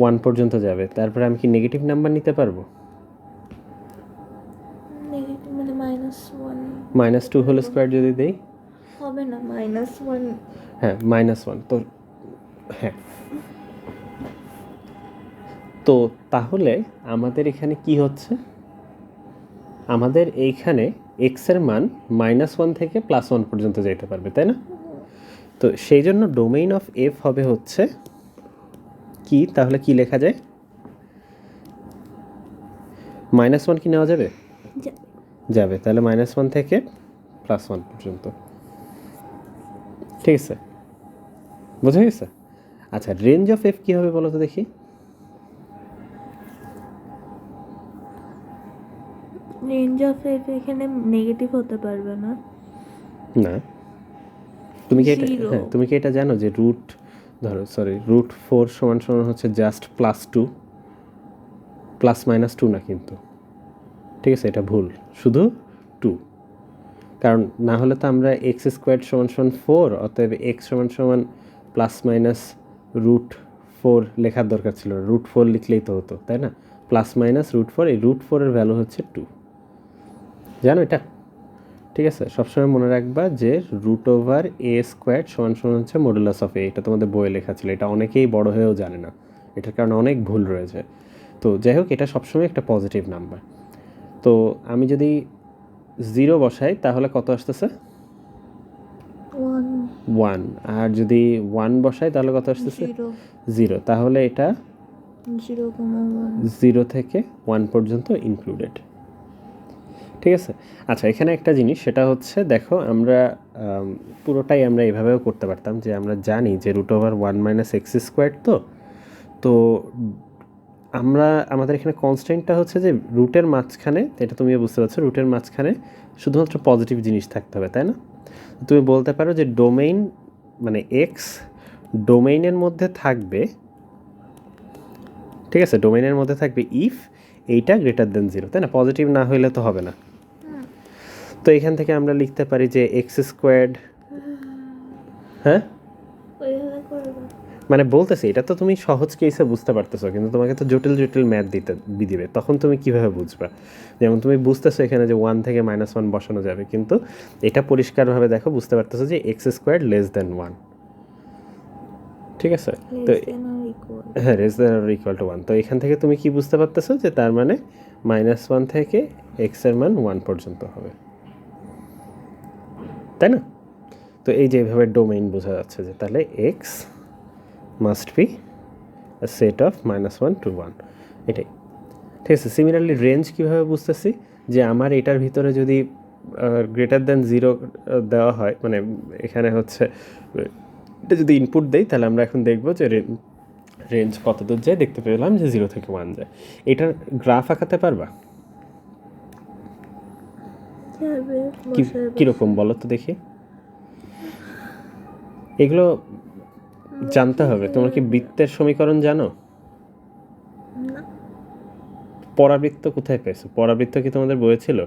1 পর্যন্ত যাবে। তারপরে আমি কি নেগেটিভ নাম্বার নিতে পারবো? -2² যদি দেই হবে না, -1। হ্যাঁ, -1। তো হ্যাঁ, তো তাহলে আমাদের এখানে কি হচ্ছে, আমাদের এইখানে এক্সের মান -1 থেকে +1 পর্যন্ত যেতে পারবে, তাই না? তো সেই জন্য ডোমেইন অফ এফ হবে হচ্ছে কি, তাহলে কি লেখা যায়? -1 কি নেওয়া যাবে? যাবে, তাহলে -1 থেকে +1 পর্যন্ত। ঠিক আছে, বোঝা গেছে? আচ্ছা, রেঞ্জ অফ এফ কী হবে বলো তো দেখি। রেঞ্জ অফ এফ এখানে নেগেটিভ হতে পারবে না। না, তুমি কি এটা, Zero. হ্যাঁ তুমি কি এটা জানো যে √4 সমান হচ্ছে জাস্ট +2, +-2 না কিন্তু, ঠিক আছে? এটা ভুল, শুধু 2, কারণ না হলে তো আমরা x² = 4, অতএব x ±√4 লেখার দরকার ছিল, √4 লিখলেই তো হতো, তাই না? +-√4, এই √4 এর ভ্যালু হচ্ছে 2, জানো এটা? ঠিক আছে, সবসময় মনে রাখবা যে √a² হচ্ছে মডুলাস অফ এ, এটা তোমাদের বইয়ে লেখা ছিল, এটা অনেকেই বড় হয়েও জানে না, এটার কারণে অনেক ভুল রয়েছে। তো যাই হোক, এটা সবসময় একটা পজিটিভ নাম্বার। তো আমি যদি 0 বসাই তাহলে কত আসতেছে? 1। আর যদি 1 বসাই তাহলে কত আসতেছে? 0। তাহলে এটা 0 থেকে 1 পর্যন্ত ইনক্লুডেড। ঠিক আছে। আচ্ছা, এখানে একটা জিনিস, সেটা হচ্ছে দেখো, আমরা পুরোটাই আমরা এভাবেও করতে পারতাম যে আমরা জানি যে √1 - x², তো আমাদের এখানে কনস্ট্যান্টটা হচ্ছে যে রুটের মাঝখানে, এটা তুমি বুঝতে পারছো, রুটের মাঝখানে শুধুমাত্র পজিটিভ জিনিস থাকতে হবে, তাই না? তুমি বলতে পারো যে ডোমেইন মানে এক্স ডোমেইনের মধ্যে থাকবে, ঠিক আছে, ডোমেইনের মধ্যে থাকবে ইফ এইটা >0, তাই না? পজিটিভ না হইলে তো হবে না। তো এখান থেকে আমরা লিখতে পারি যে x², হ্যাঁ মানে বলতেছি, এটা তো তুমি সহজ কেসে বুঝতে পারতেছো, কিন্তু তোমাকে তো জটিল জটিল ম্যাথ দিবে, তখন তুমি কিভাবে বুঝবা? যেমন তুমি বুঝতেছো এখানে যে 1 থেকে -1 বসানো যাবে, কিন্তু এটা পরিষ্কারভাবে দেখো, বুঝতে পারতেছো যে x² <1। ঠিক আছে, তো হ্যাঁ, <1। তো এখান থেকে তুমি কি বুঝতে পারতেছো যে তার মানে -1 থেকে x এর মান 1 পর্যন্ত হবে, তাই না? তো এই যে এভাবে ডোমেইন বোঝা যাচ্ছে যে তাহলে x must be a set of -1 to 1, এটাই। ঠিক আছে, সিমিলারলি রেঞ্জ কীভাবে বুঝতেছি, যে আমার এটার ভিতরে যদি >0 দেওয়া হয়, মানে এখানে হচ্ছে এটা যদি ইনপুট দেই, তাহলে আমরা এখন দেখবো যে রেঞ্জ কত দূর যায়, দেখতে পেলাম যে 0 থেকে 1 যায়। এটার গ্রাফ আঁকাতে পারবা? কীরকম বলো তো দেখি? এগুলো জানতে হবে। তোমার কি বৃত্তের সমীকরণ জানো? পরাবৃত্ত কোথায় পেয়েছো? পরাবৃত্ত কি তোমাদের বইয়ে ছিল?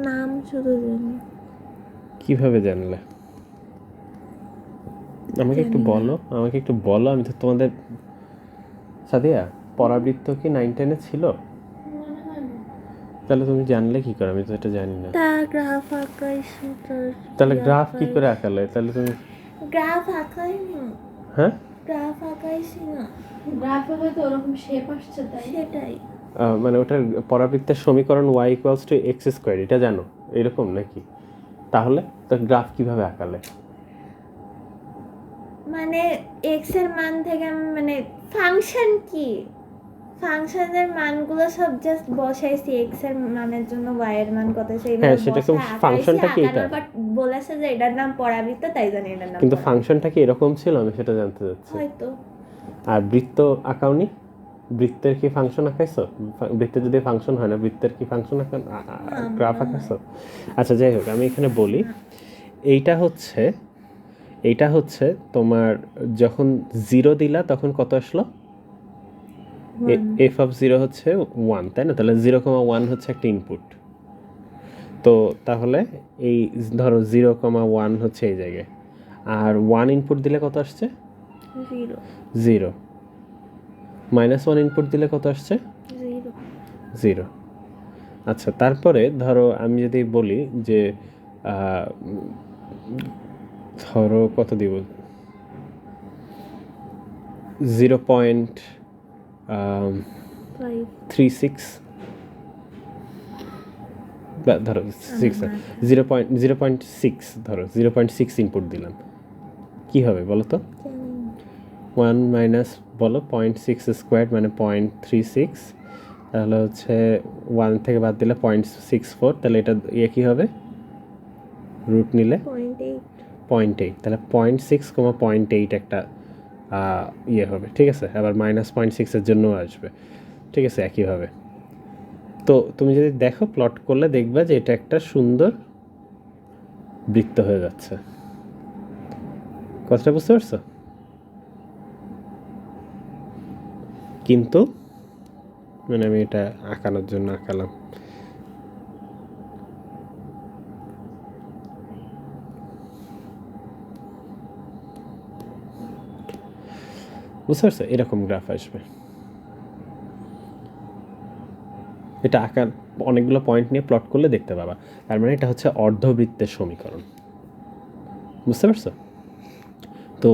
নাম শুধু জানি। কিভাবে জানলে? আমাকে একটু বলো, আমি তো তোমাদের সাদিয়া, পরাবৃত্ত কি 9-10 ছিল? তাহলে তুমি জানলে কি করে? আমি তো এটা জানি না। তাহলে গ্রাফ কি করে আঁকালে? তাহলে তুমি গ্রাফ আঁকাই না। হ্যাঁ, গ্রাফ আঁকাইছি না, গ্রাফে হয়তো ওরকম শেপ আসছে, তাই সেটাই। মানে ওটার পরাবৃত্তের সমীকরণ y = x², এটা জানো এরকম নাকি? তাহলে তো গ্রাফ কিভাবে আঁকালে? মানে এক্স এর মান থেকে আমি মানে ফাংশন কি, ফাংশনের মানগুলো সব জাস্ট বসাইছি, এক্স এর মানের জন্য y এর মান কত সেইভাবে হ্যাঁ, সেটা কোন ফাংশনটা কি এটা? বাট বলেছে যে এটার নাম পরাবৃত্ত, তাই জানি এটার নাম। কিন্তু ফাংশনটা কি এরকম ছিল, আমি সেটা জানতে চাচ্ছি। হয়তো। আর বৃত্ত আঁকাওনি? বৃত্তের কি ফাংশন আঁকাইছো? বৃত্তের যদি ফাংশন হয় না, বৃত্তের কি ফাংশন গ্রাফ আঁকাইছো? আচ্ছা, যাই হোক, আমি এখানে বলি, এইটা হচ্ছে তোমার যখন 0 দিলা তখন কত আসলো? f(0) হচ্ছে 1, তাই না? তাহলে 0,1 হচ্ছে একটা ইনপুট। তো তাহলে এই ধরো 0,1 হচ্ছে এই জায়গায়, আর 1 ইনপুট দিলে কত আসছে? 0। -1 ইনপুট দিলে কত আসছে? 0। আচ্ছা, তারপরে ধরো আমি যদি বলি যে ধরো কত দিব, 5 3 6 ধরো 6 0.6 ধরো 0.6 ইনপুট দিলাম, কি হবে বলো তো? 1 মাইনাস বলো 0.6² মানে 0.36, তাহলে হচ্ছে 1 থেকে বাদ দিলে 0.64, তাহলে এটা কি হবে রুট নিলে 0.8, তাহলে 0.6, 0.8 একটা হবে, ঠিক আছে? আবার -0.6 জন্য আসবে, ঠিক আছে? একইভাবে তো তুমি যদি দেখো প্লট করলে দেখবা যে এটা একটা সুন্দর বৃত্ত হয়ে যাচ্ছে। কথাটা বুঝতে পারছো? কিন্তু মানে আমি এটা আঁকানোর জন্য আঁকালাম। বুঝতে পারছো? এরকম গ্রাফ আসবে। এটা আঁকার অনেকগুলো পয়েন্ট নিয়ে প্লট করলে দেখতে পাবা। তার মানে এটা হচ্ছে অর্ধবৃত্তের সমীকরণ। বুঝতে পারছো? তো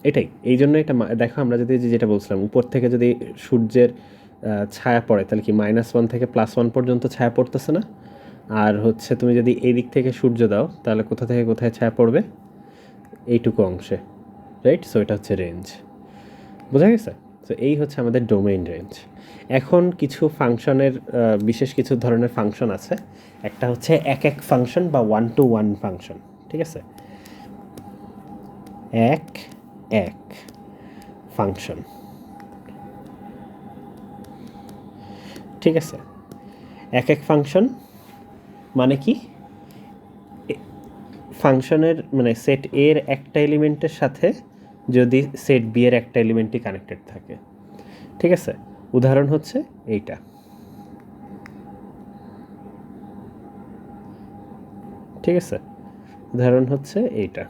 এটাই, এই জন্য এটা দেখো আমরা যদি যেটা বলছিলাম উপর থেকে যদি সূর্যের ছায়া পড়ে তাহলে কি -1 থেকে +1 পর্যন্ত ছায়া পড়তেছে না? আর হচ্ছে তুমি যদি এই দিক থেকে সূর্য দাও তাহলে কোথা থেকে কোথায় ছায়া পড়বে? এইটুকু অংশে, রাইট? সো এটা হচ্ছে রেঞ্জ। বোঝা গেছে? সো এই হচ্ছে আমাদের ডোমেইন রেঞ্জ। এখন কিছু ফাংশনের বিশেষ কিছু ধরনের ফাংশন আছে। একটা হচ্ছে এক ফাংশন বা 1-to-1 ফাংশন, ঠিক আছে? এক ফাংশন, ঠিক আছে? এক ফাংশন মানে কি? ফাংশনের মানে সেট এ এর একটা এলিমেন্টের সাথে যদি সেট বি এর একটা এলিমেন্টই কানেক্টেড থাকে, ঠিক আছে? উদাহরণ হচ্ছে এইটা, ঠিক আছে? উদাহরণ হচ্ছে এইটা।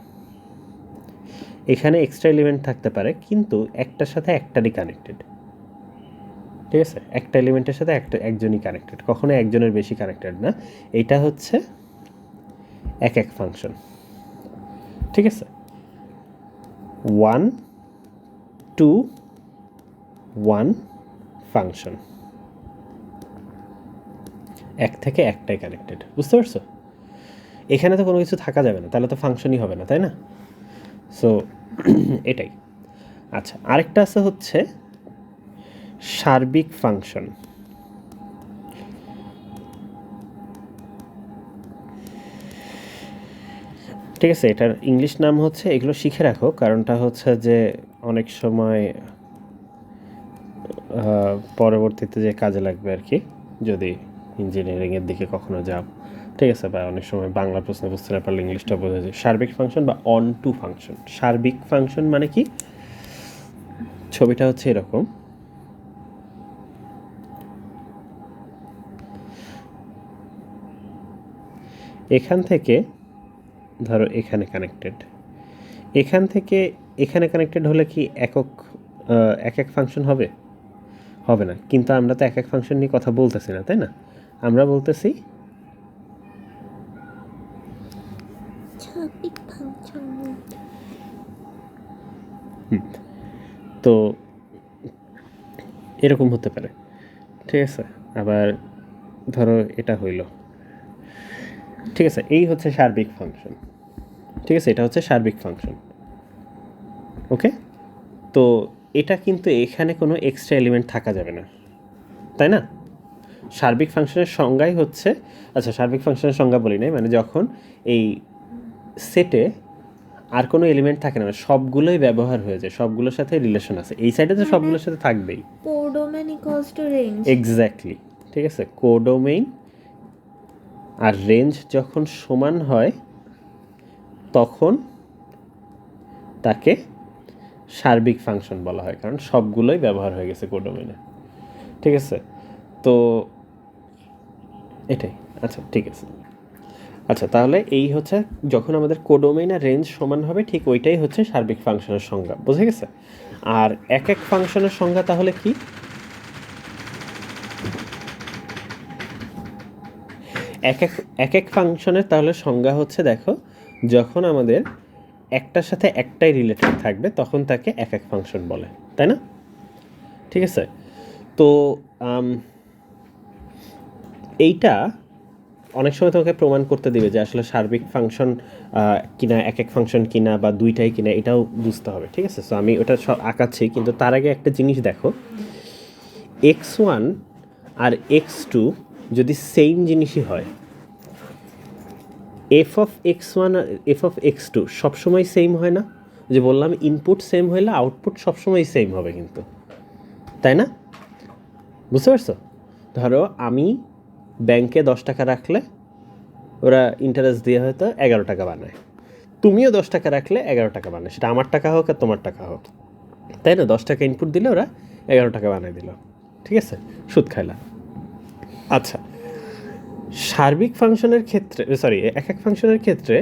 এখানে এক্সট্রা এলিমেন্ট থাকতে পারে কিন্তু একটার সাথে একটারই কানেক্টেড, ঠিক আছে? একটা এলিমেন্টের সাথে একজনই কানেক্টেড, কখনো একজনের বেশি কানেক্টেড না। এইটা হচ্ছে এক ফাংশন, ঠিক আছে? 1-to-1 ফাংশন, এক থেকে একটাই কানেক্টেড। বুঝতে পারছো? এখানে তো কোনো কিছু থাকা যাবে না, তাহলে তো ফাংশনই হবে না, তাই না? সো এটাই। আচ্ছা, আরেকটা আছে হচ্ছে সার্বিক ফাংশন। ঠিক আছে, এটার ইংলিশ নাম হচ্ছে, এগুলো শিখে রাখো, কারণটা হচ্ছে যে অনেক সময় পরবর্তীতে যে কাজে লাগবে আর কি, যদি ইঞ্জিনিয়ারিংয়ের দিকে কখনো যাও, ঠিক আছে? বা অনেক সময় বাংলা প্রশ্ন বুঝতে না পারলে ইংলিশটা বোঝা যায়। সার্বিক ফাংশন বা অন টু ফাংশন। সার্বিক ফাংশন মানে কি? ছবিটা হচ্ছে এরকম, এখান থেকে ধরো এখানে কানেক্টেড, এখান থেকে এখানে কানেক্টেড হলে কি এক ফাংশন হবে? হবে না। কিন্তু আমরা তো এক ফাংশন নিয়ে কথা বলতেছি না, তাই না? আমরা বলতেছি তো এরকম হতে পারে, ঠিক আছে? আবার ধরো এটা হইল, ঠিক আছে? এই হচ্ছে সার্বিক ফাংশন, ঠিক আছে? এটা হচ্ছে সার্বিক ফাংশন, ওকে? তো এটা কিন্তু এখানে কোনো এক্সট্রা এলিমেন্ট থাকা যাবে না, তাই না? সার্বিক ফাংশনের সংজ্ঞাই হচ্ছে, আচ্ছা সার্বিক ফাংশনের সংজ্ঞা বলি নাই, মানে যখন এই সেটে আর কোনো এলিমেন্ট থাকে না, সবগুলোই ব্যবহার হয়ে যায়, সবগুলোর সাথে রিলেশন আছে, এই সাইডে তো সবগুলোর সাথে থাকবেই। Codomain equals to range. Exactly, ঠিক আছে? কোডোমেইন আর রেঞ্জ যখন সমান হয় তখন তাকে সার্বিক ফাংশন বলা হয়, কারণ সবগুলোই ব্যবহার হয়ে গেছে কোডোমেইনে, ঠিক আছে? তো এটাই। আচ্ছা ঠিক আছে। আচ্ছা তাহলে এই হচ্ছে যখন আমাদের কোডোমেইন আর রেঞ্জ সমান হবে, ঠিক ওইটাই হচ্ছে সার্বিক ফাংশনের সংজ্ঞা। বোঝা গেছে? আর এক ফাংশনের সংজ্ঞা তাহলে কি? এক ফাংশনের তাহলে সংজ্ঞা হচ্ছে, দেখো, যখন আমাদের একটার সাথে একটাই রিলেটেড থাকবে তখন তাকে এক ফাংশন বলে, তাই না? ঠিক আছে? তো এইটা অনেক সময় তোমাকে প্রমাণ করতে দিবে যে আসলে সার্বিক ফাংশন কিনা, এক এক ফাংশন কিনা, বা দুইটাই কিনা, এটাও বুঝতে হবে। ঠিক আছে, সো আমি ওটা সব আঁকাচ্ছি, কিন্তু তার আগে একটা জিনিস দেখো, x1 আর x2 যদি সেম জিনিসই হয়, এফ অফ x1 আর এফ অফ x2 সবসময় সেম হয় না? যে বললাম ইনপুট সেম হইলে আউটপুট সবসময় সেম হবে কিন্তু, তাই না? বুঝতে পারছো? ধরো আমি ব্যাংকে 10 টাকা রাখলে ওরা ইন্টারেস্ট দিয়ে হয়তো 11 টাকা বানায়, তুমিও 10 টাকা রাখলে 11 টাকা বানায়, সেটা আমার টাকা হোক আর তোমার টাকা হোক, তাই না? 10 টাকা ইনপুট দিলে ওরা 11 টাকা বানায় দিল, ঠিক আছে, সুদ খাইলা। আচ্ছা, সার্বিক ফাংশনের ক্ষেত্রে, সরি, এক এক ফাংশনের ক্ষেত্রে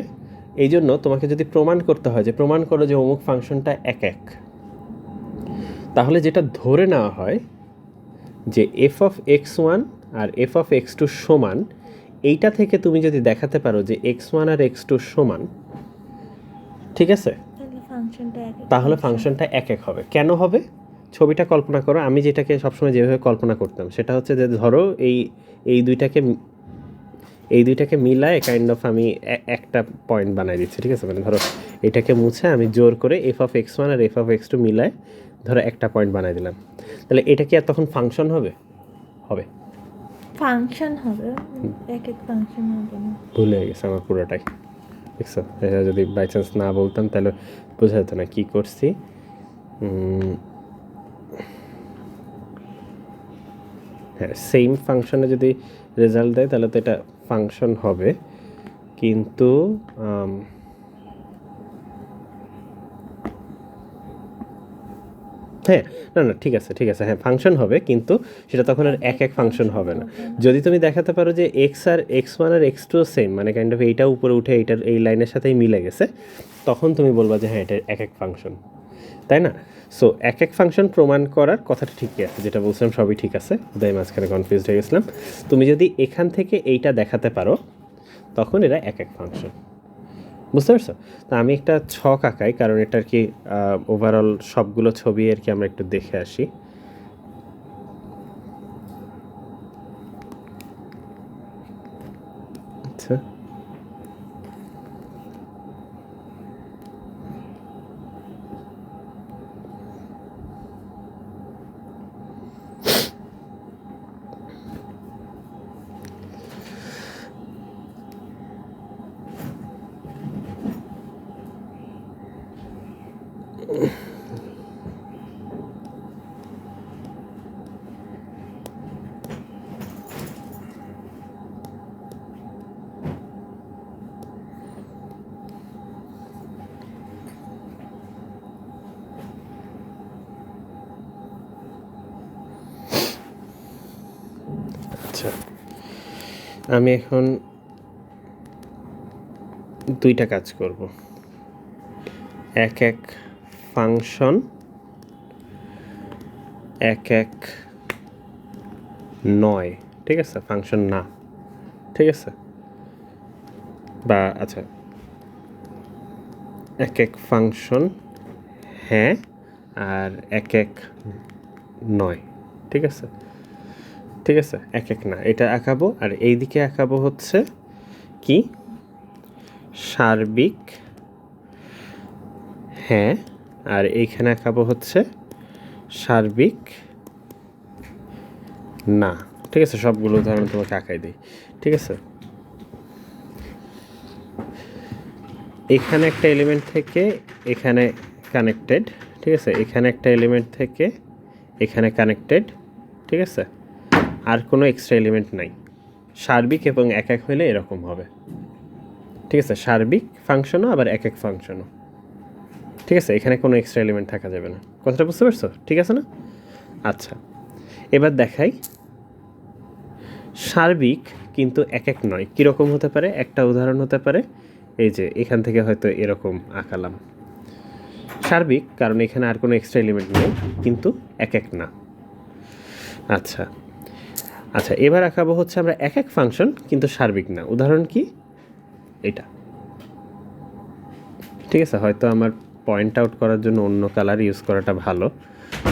এই জন্য তোমাকে যদি প্রমাণ করতে হয় যে প্রমাণ করো যে অমুক ফাংশনটা এক এক, তাহলে যেটা ধরে নেওয়া হয় যে এফ অফ x1 আর এফ অফ x2 সমান, এইটা থেকে তুমি যদি দেখাতে পারো যে x1 আর x2 সমান, ঠিক আছে, তাহলে ফাংশনটা এক এক হবে। কেন হবে? ছবিটা কল্পনা করো, আমি যেটাকে সবসময় যেভাবে কল্পনা করতাম সেটা হচ্ছে যে ধরো এই দুইটাকে মিলায় কাইন্ড অফ আমি একটা পয়েন্ট বানাই দিচ্ছি, ঠিক আছে, মানে ধরো এটাকে মুছে আমি জোর করে এফ অফ x1 আর এফ অফ x2 মিলায় ধরো একটা পয়েন্ট বানাই দিলাম, তাহলে এটা কি আর তখন ফাংশন হবে? হবে, ফাংশন হবে, এক এক ফাংশন হবে না। ভুলে গেছে আমার পুরোটাই, দেখছো? এটা যদি বাই চান্স না বলতাম তাহলে বোঝা যেত না কী করছি। হ্যাঁ, সেম ফাংশনে যদি রেজাল্ট দেয় তাহলে তো এটা ফাংশন হবে, কিন্তু হ্যাঁ, না ঠিক আছে, হ্যাঁ ফাংশন হবে, কিন্তু সেটা তখন আর এক এক ফাংশন হবে না। যদি তুমি দেখাতে পারো যে x1 আর x2 সেম, মানে কাইন্ড অফ এইটা উপরে উঠে এইটার এই লাইনের সাথেই মিলে গেছে, তখন তুমি বলবা যে হ্যাঁ এটা এক এক ফাংশন, তাই না? সো এক এক ফাংশন প্রমাণ করার কথাটা ঠিকই আছে, যেটা বলছিলাম সবই ঠিক আছে, তাই মাঝখানে কনফিউজড হয়ে গেছিলাম। তুমি যদি এখান থেকে এইটা দেখাতে পারো তখন এরা এক এক ফাংশন, বুঝতে পারছো? তা আমি একটা ছক আঁকাই, কারণ এটা আর কি ওভারঅল সবগুলো ছবি আর কি আমরা একটু দেখে আসি। আচ্ছা, আচ্ছা, আমি এখন দুইটা কাজ করব, এক এক ফাংশন, এক এক নয়, ঠিক আছে, ফাংশন না, ঠিক আছে, বা আচ্ছা এক এক ফাংশন হ্যাঁ আর এক এক নয়, ঠিক আছে, এক এক না, এটা আঁকাবো। আর এই দিকে আঁকাবো হচ্ছে কি, সার্বিক হ্যাঁ, আর এইখানে আঁকাবো হচ্ছে সার্বিক না, ঠিক আছে, সবগুলো উদাহরণ তোমাকে আঁকাই দিই, ঠিক আছে। এখানে একটা এলিমেন্ট থেকে এখানে কানেক্টেড, ঠিক আছে, এখানে একটা এলিমেন্ট থেকে এখানে কানেক্টেড, ঠিক আছে, আর কোনো এক্সট্রা এলিমেন্ট নাই। সার্বিক এবং এক এক হইলে এরকম হবে, ঠিক আছে, সার্বিক ফাংশনও আবার এক এক ফাংশনও, ঠিক আছে, এখানে কোনো এক্সট্রা এলিমেন্ট থাকা যাবে না। কথাটা বুঝতে পারছো? ঠিক আছে না? আচ্ছা, এবার দেখাই সার্বিক কিন্তু এক এক নয়, কীরকম হতে পারে। একটা উদাহরণ হতে পারে এই যে এখান থেকে হয়তো এরকম আঁকালাম, সার্বিক কারণ এখানে আর কোনো এক্সট্রা এলিমেন্ট নেই, কিন্তু এক এক না। আচ্ছা, এবার আঁকাবো হচ্ছে আমরা এক এক ফাংশন কিন্তু সার্বিক না। উদাহরণ কি? এটা, ঠিক আছে, হয়তো আমার পয়েন্ট আউট করার জন্য অন্য কালার ইউজ করাটা ভালো,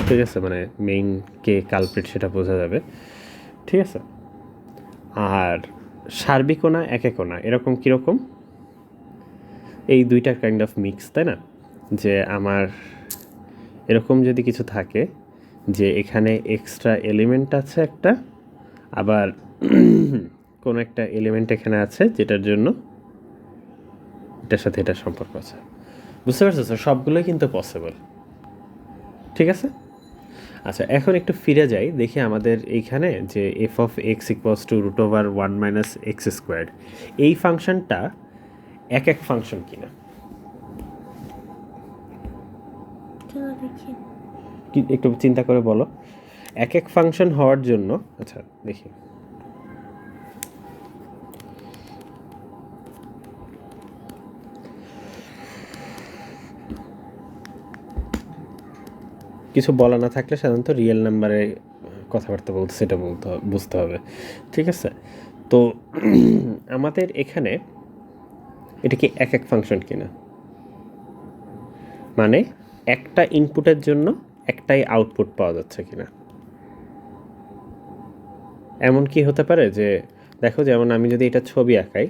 ঠিক আছে, মানে মেইন কে কালপ্রিট সেটা বোঝা যাবে, ঠিক আছে। আর সার্বিকও না এককও না, এরকম কীরকম, এই দুইটার কাইন্ড অফ মিক্স, তাই না? যে আমার এরকম যদি কিছু থাকে যে এখানে এক্সট্রা এলিমেন্ট আছে একটা, আবার কোনো একটা এলিমেন্ট এখানে আছে যেটার জন্য এটার সাথে এটার সম্পর্ক আছে, বুঝতে পারছো স্যার? সবগুলোই কিন্তু পসিবল, ঠিক আছে। আচ্ছা, এখন একটু ফিরে যাই, দেখি আমাদের এইখানে যে f of x equals to root over 1 - x squared, এই ফাংশনটা এক এক ফাংশন কিনা। চলো দেখি। কি একটু চিন্তা করে বলো, এক এক ফাংশন হওয়ার জন্য। আচ্ছা দেখি, কিছু বলা না থাকলে সাধারণত রিয়েল নাম্বারে কথাবার্তা বলতে সেটা বুঝতে হবে, ঠিক আছে। তো আমাদের এখানে এটা কি এক এক ফাংশন কিনা, মানে একটা ইনপুটের জন্য একটাই আউটপুট পাওয়া যাচ্ছে কিনা। এমন কি হতে পারে যে দেখো, যেমন আমি যদি এটা ছবি আঁকাই,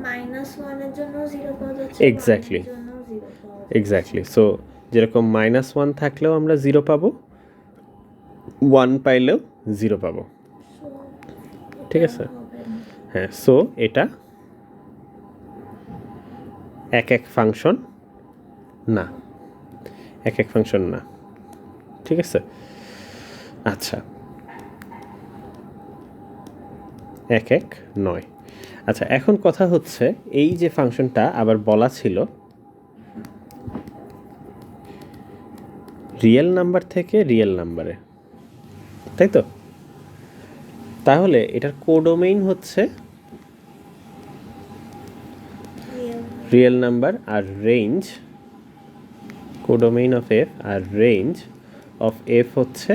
-1 এর জন্য 0 পাওয়া যাচ্ছে, Exactly. 1 এর জন্য 0 পাওয়া যাচ্ছে। এক্স্যাক্টলি। সো যেরকম -1 থাকলেও আমরা 0 পাবো, 1 পাইলেও 0 পাবো, So, ঠিক এটা আছে। হবে না। হ্যাঁ, সো এটা এক এক ফাংশন না, এক এক ফাংশন না, ঠিক আছে। আচ্ছা, এক এক নয়। আচ্ছা, এখন কথা হচ্ছে এই যে ফাংশনটা আবার বলা ছিল রিয়েল নাম্বার থেকে রিয়েল নাম্বারে, তাই তো? তাহলে এটার কোডোমেইন হচ্ছে Real. রিয়েল নাম্বার, আর রেঞ্জ, কোডোমেইন অফ এফ আর রেঞ্জ অফ এফ হচ্ছে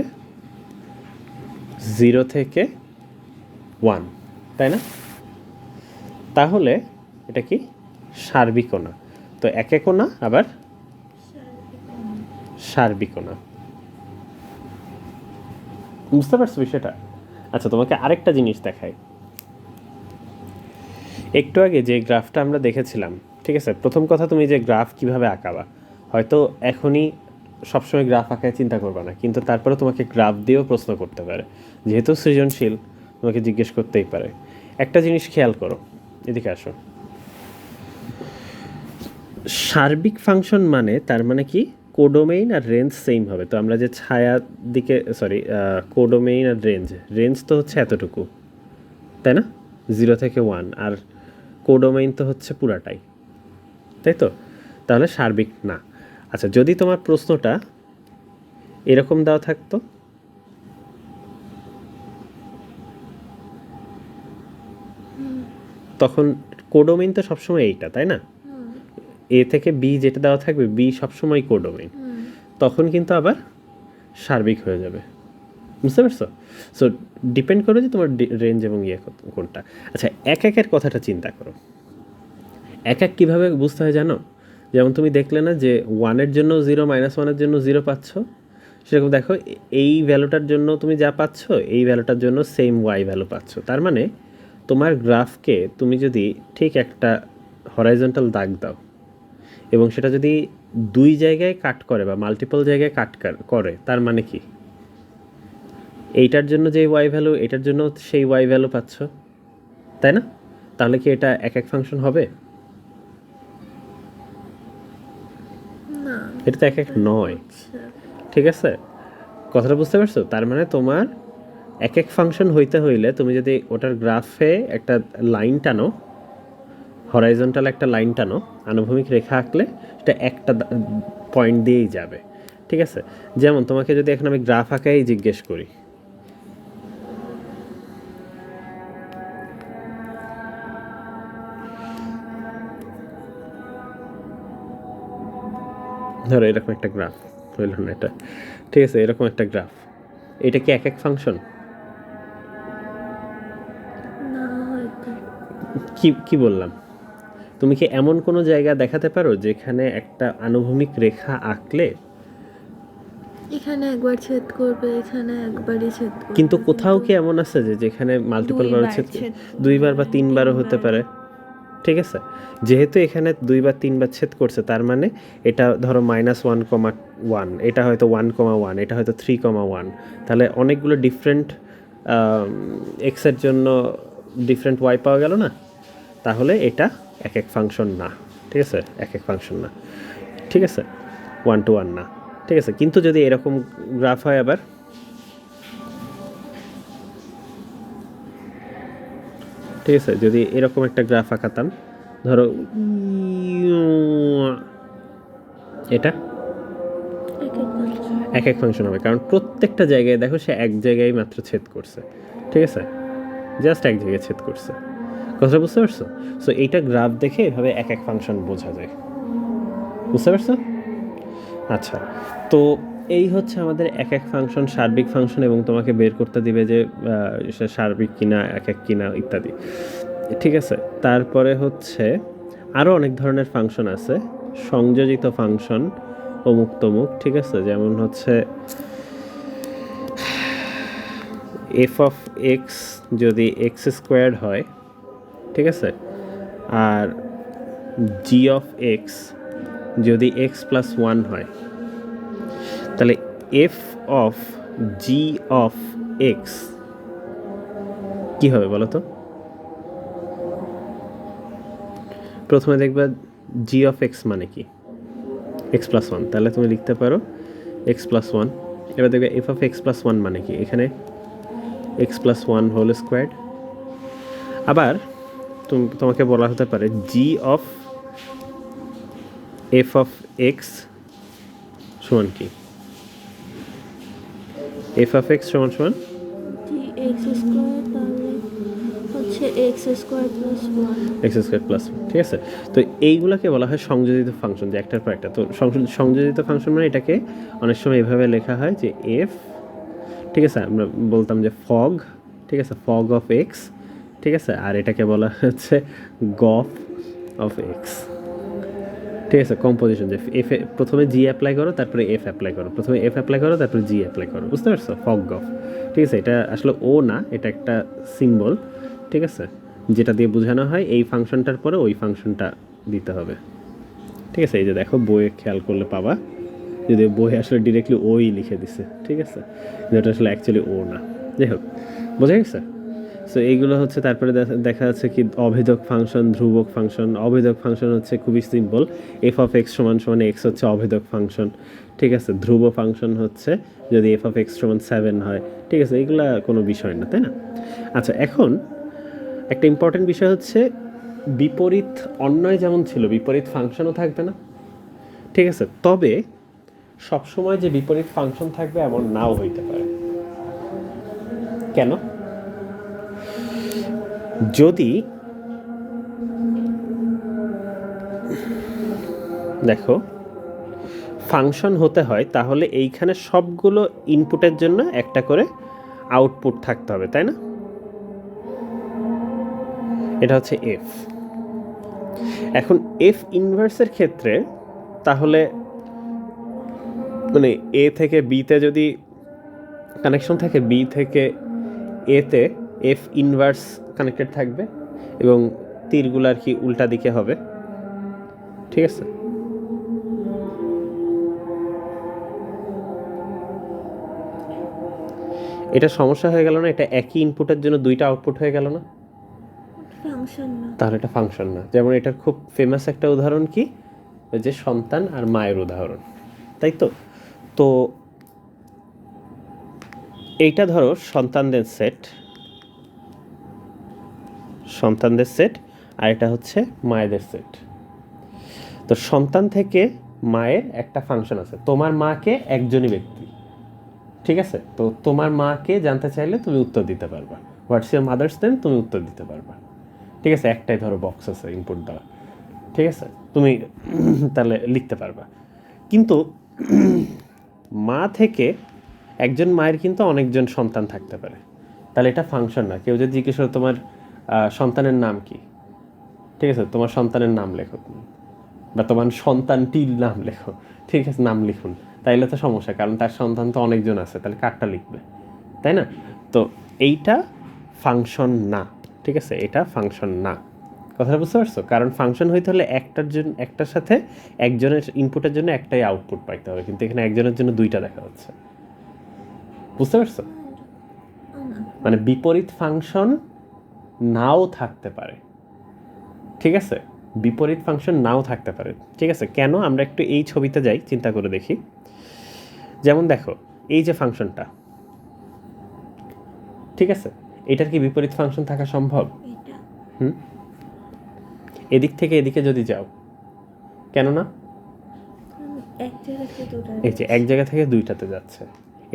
0 থেকে 1, তাই না? তাহলে এটা কি সার্বিকও না, তো এক একও না আবার সার্বিকও না, বুঝতে পারছো বিষয়টা? আচ্ছা, তোমাকে আরেকটা জিনিস দেখাই। একটু আগে যে গ্রাফটা আমরা দেখেছিলাম, ঠিক আছে, প্রথম কথা তুমি যে গ্রাফ কিভাবে আঁকাবা, হয়তো এখনই সবসময় গ্রাফ আঁকায় চিন্তা করবে না, কিন্তু তারপরে তোমাকে গ্রাফ দিয়েও প্রশ্ন করতে পারে, যেহেতু সৃজনশীল তোমাকে জিজ্ঞেস করতেই পারে। একটা জিনিস খেয়াল করো, এদিকে আসো। সার্বিক ফাংশন মানে তার মানে কি কোডোমেইন আর রেঞ্জ সেম হবে। তো আমরা যে ছায়া দিকে কোডোমেইন আর রেঞ্জ তো হচ্ছে এতটুকু, তাই না? 0 থেকে 1, আর কোডোমেইন তো হচ্ছে পুরাটাই, তাই তো? তাহলে সার্বিক না। আচ্ছা, যদি তোমার প্রশ্নটা এরকম দেওয়া থাকতো, তখন কোডোমেইন তো সবসময় এইটা, তাই না? এ থেকে বি যেটা দেওয়া থাকবে, বি সবসময় কোডোমেইন, তখন কিন্তু আবার সার্বিক হয়ে যাবে, বুঝতে পারছো? সো ডিপেন্ড করে যে তোমার রেঞ্জ এবং কোনটা। আচ্ছা, এক একের কথাটা চিন্তা করো, এক এক কীভাবে বুঝতে হয় জানো? যেমন তুমি দেখলে না যে 1-এর জন্য 0, -1-এর জন্য 0 পাচ্ছ, সেরকম দেখো এই ভ্যালুটার জন্য তুমি যা পাচ্ছ এই ভ্যালুটার জন্য সেম ওয়াই ভ্যালু পাচ্ছ। তার মানে তোমার গ্রাফকে তুমি যদি ঠিক একটা হরাইজন্টাল দাগ দাও এবং সেটা যদি দুই জায়গায় কাট করে বা মাল্টিপল জায়গায় কাট করে, তার মানে কি এইটার জন্য যে ওয়াই ভ্যালু এটার জন্য সেই ওয়াই ভ্যালু পাচ্ছ, তাই না? তাহলে কি এটা এক এক ফাংশন হবে? না, এটা তো এক এক নয়, ঠিক আছে? কথাটা বুঝতে পারছো? তার মানে তোমার এক এক ফাংশন হইতে হইলে তুমি যদি ওটার গ্রাফে একটা লাইন টানো, হরাইজন্টাল একটা লাইন টানো, আনুভূমিক রেখা আঁকলে সেটা একটা পয়েন্ট দিয়েই যাবে, ঠিক আছে? যেমন তোমাকে যদি এখন আমি গ্রাফ আঁকাই জিজ্ঞেস করি, ধরো এরকম একটা গ্রাফ হইল না এটা, ঠিক আছে? এরকম একটা গ্রাফ, এটা কি এক এক ফাংশন? না হয়তো। কি কি বললাম? তুমি কি এমন কোনো জায়গা দেখাতে পারো যেখানে একটা আনুভূমিক রেখা আঁকলে এখানে একবার ছেদ করবে, এখানে একবারই ছেদ করবে, কিন্তু কোথাও কি এমন আছে যে যেখানে মাল্টিপল বার দুইবার বা তিনবারও হতে পারে? ঠিক আছে, যেহেতু এখানে 2 বা 3 বার ছেদ করছে তার মানে এটা ধরো -1,1, এটা হয়তো 1,1, এটা হয়তো 3,1, তাহলে অনেকগুলো ডিফারেন্ট এক্সের জন্য ডিফারেন্ট ওয়াই পাওয়া গেল না? তাহলে এটা এক এক ফাংশন না, ঠিক আছে, এক এক ফাংশন না, ঠিক আছে, 1 to 1 না, ঠিক আছে। কিন্তু যদি এরকম গ্রাফ হয় আবার, ঠিক আছে, যদি এরকম একটা গ্রাফ আঁকাতাম, ধরো এটা এক এক ফাংশন হবে, কারণ প্রত্যেকটা জায়গায় দেখো সে এক জায়গায় মাত্র ছেদ করছে, ঠিক আছে, জাস্ট এক জায়গায় ছেদ করছে। কথা বুঝতে পারছো? সো এইটা গ্রাফ দেখে এভাবে এক এক ফাংশন বোঝা যায়, বুঝতে পারছো? আচ্ছা, তো এই হচ্ছে আমাদের এক এক ফাংশন, সার্বিক ফাংশন, এবং তোমাকে বের করতে দিবে যে সে সার্বিক কিনা এক এক কিনা ইত্যাদি, ঠিক আছে। তারপরে হচ্ছে আরও অনেক ধরনের ফাংশন আছে, সংযোজিত ফাংশন, অমুক তমুক, ঠিক আছে, যেমন হচ্ছে এফ অফ এক্স যদি এক্স স্কোয়ার্ড হয়, ঠিক আছে, আর জি অফ এক্স যদি এক্স প্লাস 1 হয়, তাহলে F of G of X কী হবে বলো তো? প্রথমে দেখবা জি অফ এক্স মানে কি, এক্স প্লাস 1, তাহলে তুমি লিখতে পারো এক্স প্লাস 1। এবার দেখবে এফ অফ এক্স প্লাস 1 মানে কি, এখানে এক্স প্লাস 1 হোল স্কোয়ার্ড। আবার তোমাকে বলা হতে পারে জি অফ এফ অফ এক্স সমান কি, এফ অফ এক্স সমান সমান এক্স স্কোয়ার, তাহলে হচ্ছে x square plus 1, x square plus, ঠিক আছে। তো এইগুলোকে বলা হয় সংযোজিত ফাংশন, যে একটার পর একটা। তো সংযোজিত ফাংশন মানে এটাকে অনেক সময় এভাবে লেখা হয় যে এফ, ঠিক আছে, আমরা বলতাম যে ফগ, ঠিক আছে, ফগ অফ এক্স, ঠিক আছে, আর এটাকে বলা হচ্ছে গফ অফ এক্স, ঠিক আছে। কম্পোজিশন, যে এফ প্রথমে জি অ্যাপ্লাই করো, তারপরে এফ অ্যাপ্লাই করো, প্রথমে এফ অ্যাপ্লাই করো, তারপরে জি অ্যাপ্লাই করো, বুঝতে পারছো? ফগ গফ, ঠিক আছে। এটা আসলে ও না, এটা একটা সিম্বল, ঠিক আছে, যেটা দিয়ে বোঝানো হয় এই ফাংশনটার পরে ওই ফাংশনটা দিতে হবে, ঠিক আছে। এই যে দেখো বইয়ে খেয়াল করলে পাবা, যদি বই আসলে ডিরেক্টলি ওই লিখে দিছে, ঠিক আছে, যেটা আসলে অ্যাকচুয়ালি ও না। যাই হোক, বোঝা গেছে? সো এইগুলো হচ্ছে। তারপরে দেখা যাচ্ছে কি অভেদক ফাংশন, ধ্রুবক ফাংশন। অভেদক ফাংশন হচ্ছে খুবই সিম্পল, এফ অফ এক্স সমান সমান এক্স হচ্ছে অভেদক ফাংশন, ঠিক আছে। ধ্রুব ফাংশন হচ্ছে যদি এফ অফ এক্স সমান 7 হয়, ঠিক আছে। এইগুলা কোনো বিষয় না, তাই না? আচ্ছা, এখন একটা ইম্পর্টেন্ট বিষয় হচ্ছে বিপরীত অন্যয় যেমন ছিল, বিপরীত ফাংশনও থাকবে না, ঠিক আছে। তবে সবসময় যে বিপরীত ফাংশন থাকবে এমন নাও হইতে পারে। কেন? যদি দেখো ফাংশন হতে হয় তাহলে এইখানে সবগুলো ইনপুটের জন্য একটা করে আউটপুট থাকতে হবে, তাই না? এটা হচ্ছে এফ। এখন এফ ইনভার্সের ক্ষেত্রে তাহলে মানে এ থেকে বিতে যদি কানেকশন থাকে, বি থেকে এতে এফ ইনভার্স কানেক্টেড থাকবে এবং তীরগুলো আর কি উল্টা দিকে হবে, ঠিক আছে। এটা সমস্যা হয়ে গেল না? এটা একই ইনপুটের জন্য দুইটা আউটপুট হয়ে গেল না? ফাংশন না, তাহলে এটা ফাংশন না। যেমন এটার খুব ফেমাস একটা উদাহরণ কি, ওই যে সন্তান আর মায়ের উদাহরণ, তাই তো? তো এইটা ধরো সন্তানদের সেট, আর এটা হচ্ছে মায়েদের সেট। তো সন্তান থেকে মায়ের একটা ফাংশন আছে, তোমার মাকে একজনই ব্যক্তি, ঠিক আছে। তো তোমার মাকে জানতে চাইলে তুমি উত্তর দিতে পারবা, হোয়াটস ইউর মাদার্স নেম, তুমি উত্তর দিতে পারবা, ঠিক আছে। একটাই ধরো বক্স আছে ইনপুট দেওয়া, ঠিক আছে, তুমি তাহলে লিখতে পারবা। কিন্তু মা থেকে একজন মায়ের কিন্তু অনেকজন সন্তান থাকতে পারে, তাহলে এটা ফাংশন না। কেউ যদি জিজ্ঞেস করে তোমার সন্তানের নাম কি, ঠিক আছে, তোমার সন্তানের নাম লেখো বা তোমার সন্তানটির নাম লেখো, ঠিক আছে, নাম লিখুন, তাইলে তো সমস্যা, কারণ তার সন্তান তো অনেকজন আছে, তাহলে কারটা লিখবে, তাই না? তো এইটা ফাংশন না, ঠিক আছে, এটা ফাংশন না। কথাটা বুঝতে পারছো? কারণ ফাংশন হইতে হলে একটার সাথে একজনের ইনপুটের জন্য একটাই আউটপুট পাইতে হবে, কিন্তু এখানে একজনের জন্য দুইটা দেখা যাচ্ছে। বুঝতে পারছো? মানে বিপরীত ফাংশন নাও থাকতে পারে, ঠিক আছে, বিপরীত ফাংশন নাও থাকতে পারে, ঠিক আছে। কেন? আমরা একটু এই ছবিতে যাই, চিন্তা করে দেখি। যেমন দেখো, এই যে ফাংশনটা, ঠিক আছে, এটার কি বিপরীত ফাংশন থাকা সম্ভব? এটা হুম, এদিক থেকে এদিকে যদি যাও, কেন না? এক জায়গা থেকে দুটো এই যে এক জায়গা থেকে দুইটাতে যাচ্ছে,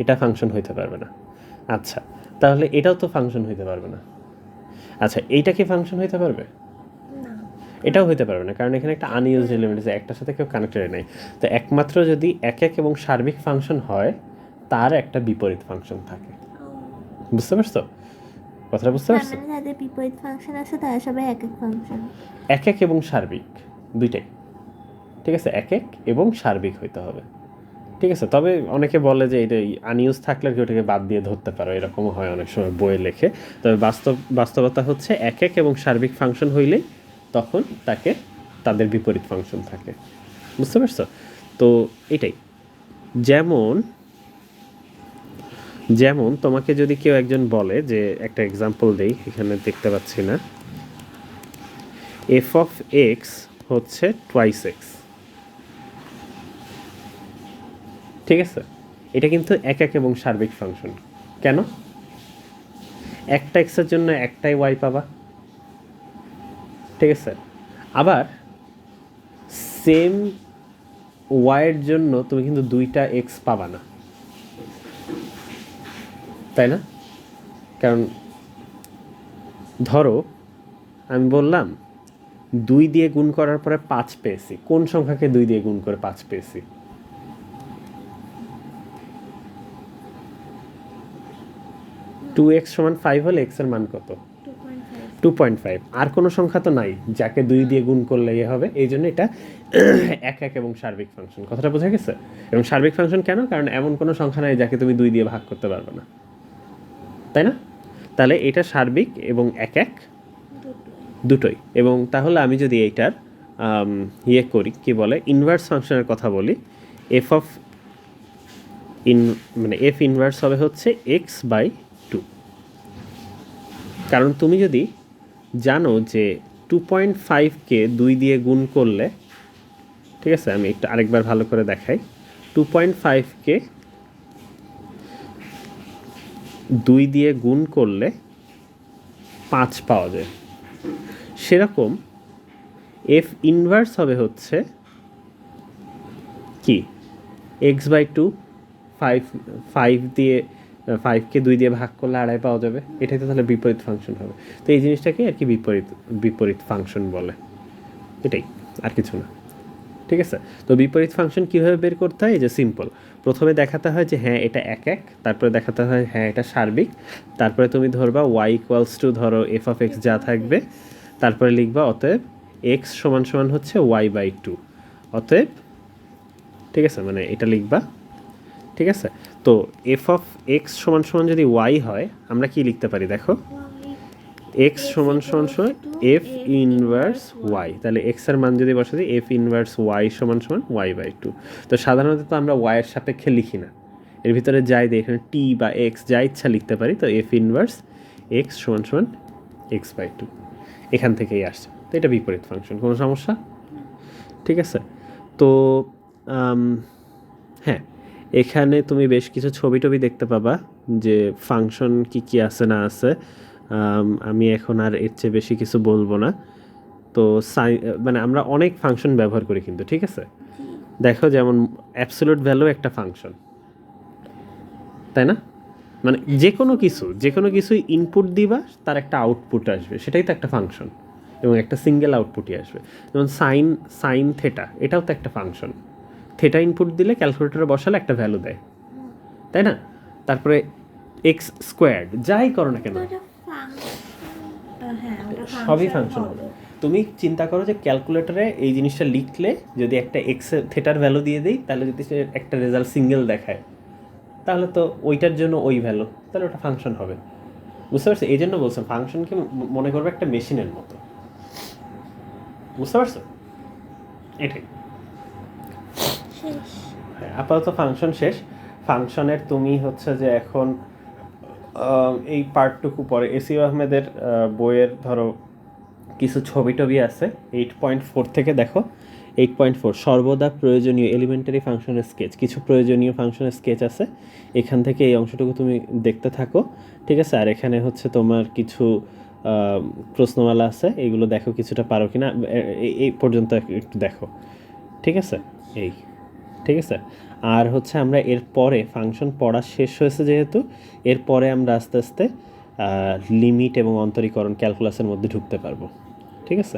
এটা ফাংশন হইতে পারবে না। আচ্ছা, তাহলে এটাও তো ফাংশন হইতে পারবে না। আচ্ছা, এইটা কি ফাংশন হইতে পারবে? না, এটাও হইতে পারবে না, কারণ এখানে একটা আনইউজড এলিমেন্ট আছে, একটার সাথে কেউ কানেক্টেড নাই। তো একমাত্র যদি একক এবং সার্বিক ফাংশন হয়, তার একটা বিপরীত ফাংশন থাকে। বুঝতে পারছো কথাটা? বুঝতে পারছো? মানে যাদের বিপরীত ফাংশন আছে তারা সবাই এক এক ফাংশন। একক এবং সার্বিক দুইটাই, ঠিক আছে, একক এবং সার্বিক হইতে হবে, ঠিক আছে। তবে অনেকে বলে যে এটা আনইউজ থাকলে কেউ ওটাকে বাদ দিয়ে ধরতে পারো, এরকমও হয় অনেক সময় বইয়ে লেখে। তবে বাস্তবতা হচ্ছে একক এবং সার্বিক ফাংশন হইলেই তখন তাদের বিপরীত ফাংশন থাকে। বুঝতে পারছো? তো এটাই, যেমন যেমন তোমাকে যদি কেউ একজন বলে, যে একটা এক্সাম্পল দেই, এখানে দেখতে পাচ্ছি না, এফ অফ এক্স হচ্ছে টোয়াইস এক্স, ঠিক আছে, এটা কিন্তু একক এবং সার্বিক ফাংশন। কেন? একটা এক্সের জন্য একটাই ওয়াই পাবা, ঠিক আছে। আবার সেম ওয়াইয়ের জন্য তুমি কিন্তু দুইটা এক্স পাবা না, তাই না? কারণ ধরো আমি বললাম 2 দিয়ে গুণ করার পরে 5 পেয়েছি, কোন সংখ্যাকে 2 দিয়ে গুণ করে 5 পেয়েছি? 2x সমান 5 হলে x এর মান কত? 2.5। আর কোনো সংখ্যা তো নাই যাকে 2 দিয়ে গুণ করলে হবে, এই জন্য এটা একক এবং সার্বিক ফাংশন। কথাটা বোঝা গেছে? এবং সার্বিক ফাংশন কেন? কারণ এমন কোনো সংখ্যা নাই যাকে তুমি 2 দিয়ে ভাগ করতে পারবে না, তাই না? তাহলে এটা সার্বিক এবং একক দুটোই। এবং তাহলে আমি যদি এইটার করি, কি বলে, ইনভার্স ফাংশনের কথা বলি, এফ অফ মানে এফ ইনভার্স হবে হচ্ছে x/2। কারণ তুমি যদি জানো যে 2.5কে 2 দিয়ে গুণ করলে, ঠিক আছে, আমি একটু আরেকবার ভালো করে দেখাই, 2.5কে 2 দিয়ে গুণ করলে 5 পাওয়া যায়, সেরকম এফ ইনভার্স হবে হচ্ছে কি, x/2, 5 দিয়ে 5কে 2 দিয়ে ভাগ করলে 2.5 পাওয়া যাবে, এটাই তো তাহলে বিপরীত ফাংশন হবে। তো এই জিনিসটাকে আর কি বিপরীত ফাংশন বলে, এটাই, আর কিছু না, ঠিক আছে। তো বিপরীত ফাংশন কীভাবে বের করতে হয়? এই যে সিম্পল, প্রথমে দেখাতে হয় যে হ্যাঁ এটা একক, তারপরে দেখাতে হয় হ্যাঁ এটা সার্বিক, তারপরে তুমি ধরবা y = ধরো এফ অফ এক্স যা থাকবে, তারপরে লিখবা অতএব x = হচ্ছে y/2, অতএব, ঠিক আছে, মানে এটা লিখবা, ঠিক আছে। তো এফ অফ এক্স = যদি y হয়, আমরা কি লিখতে পারি দেখো, x = এফ ইনভার্স y, তাহলে x এর মান যদি বসে দিই, এফ ইনভার্স y = y/2। তো সাধারণত তো আমরা y এর সাপেক্ষে লিখি না, এর ভিতরে যাই দিই, এখানে t বা x যা ইচ্ছা লিখতে পারি। তো এফ ইনভার্স x = x/2, এখান থেকেই আসছে। তো এটা বিপরীত ফাংশন, কোনো সমস্যা? ঠিক আছে। তো হ্যাঁ, এখানে তুমি বেশ কিছু ছবি দেখতে পাবা যে ফাংশন কি আছে না আছে। আমি এখন আর এর চেয়ে বেশি কিছু বলবো না। তো মানে আমরা অনেক ফাংশন ব্যবহার করি কিন্তু, ঠিক আছে। দেখো, যেমন অ্যাবসলিউট ভ্যালু একটা ফাংশন, তাই না? মানে যে কোনো কিছু ইনপুট দিবা, তার একটা আউটপুট আসবে, সেটাই তো একটা ফাংশন, এবং একটা সিঙ্গেল আউটপুটই আসবে। যেমন সাইন থেটা, এটাও তো একটা ফাংশন। থেটা ইনপুট দিলে ক্যালকুলেটরে বসালে একটা ভ্যালু দেয়, তাই না? তারপরে x² যাই করো না কেন, সবই ফাংশন হবে। তুমি চিন্তা করো যে ক্যালকুলেটরে এই জিনিসটা লিখলে যদি একটা এক্সের থেটার ভ্যালু দিয়ে দিই, তাহলে যদি সে একটা রেজাল্ট সিঙ্গেল দেখায়, তাহলে তো ওইটার জন্য ওই ভ্যালু, তাহলে ওটা ফাংশন হবে। বুঝতে পারছো? এই জন্য বলছেন ফাংশনকে মনে করবে একটা মেশিনের মতো। বুঝতে পারছো? এটাই। শেষ। হ্যাঁ, আপাতত ফাংশন শেষ। ফাংশনের তুমি হচ্ছে যে এখন এই পার্টটুকু পরে এসিও আহমেদের বইয়ের ধরো কিছু ছবি টবি আছে 8.4 থেকে দেখো। 8.4 সর্বদা প্রয়োজনীয় এলিমেন্টারি ফাংশনের স্কেচ, কিছু প্রয়োজনীয় ফাংশনের স্কেচ আছে, এখান থেকে এই অংশটুকু তুমি দেখতে থাকো, ঠিক আছে? আর এখানে হচ্ছে তোমার কিছু প্রশ্নমালা আছে, এগুলো দেখো কিছুটা পারো কিনা, এই পর্যন্ত একটু দেখো, ঠিক আছে? এই, ঠিক আছে। আর হচ্ছে আমরা এর পরে ফাংশন পড়া শেষ হয়েছে যেহেতু, এরপরে আমরা আস্তে আস্তে লিমিট এবং অন্তরীকরণ ক্যালকুলাসের মধ্যে ঢুকতে পারবো, ঠিক আছে?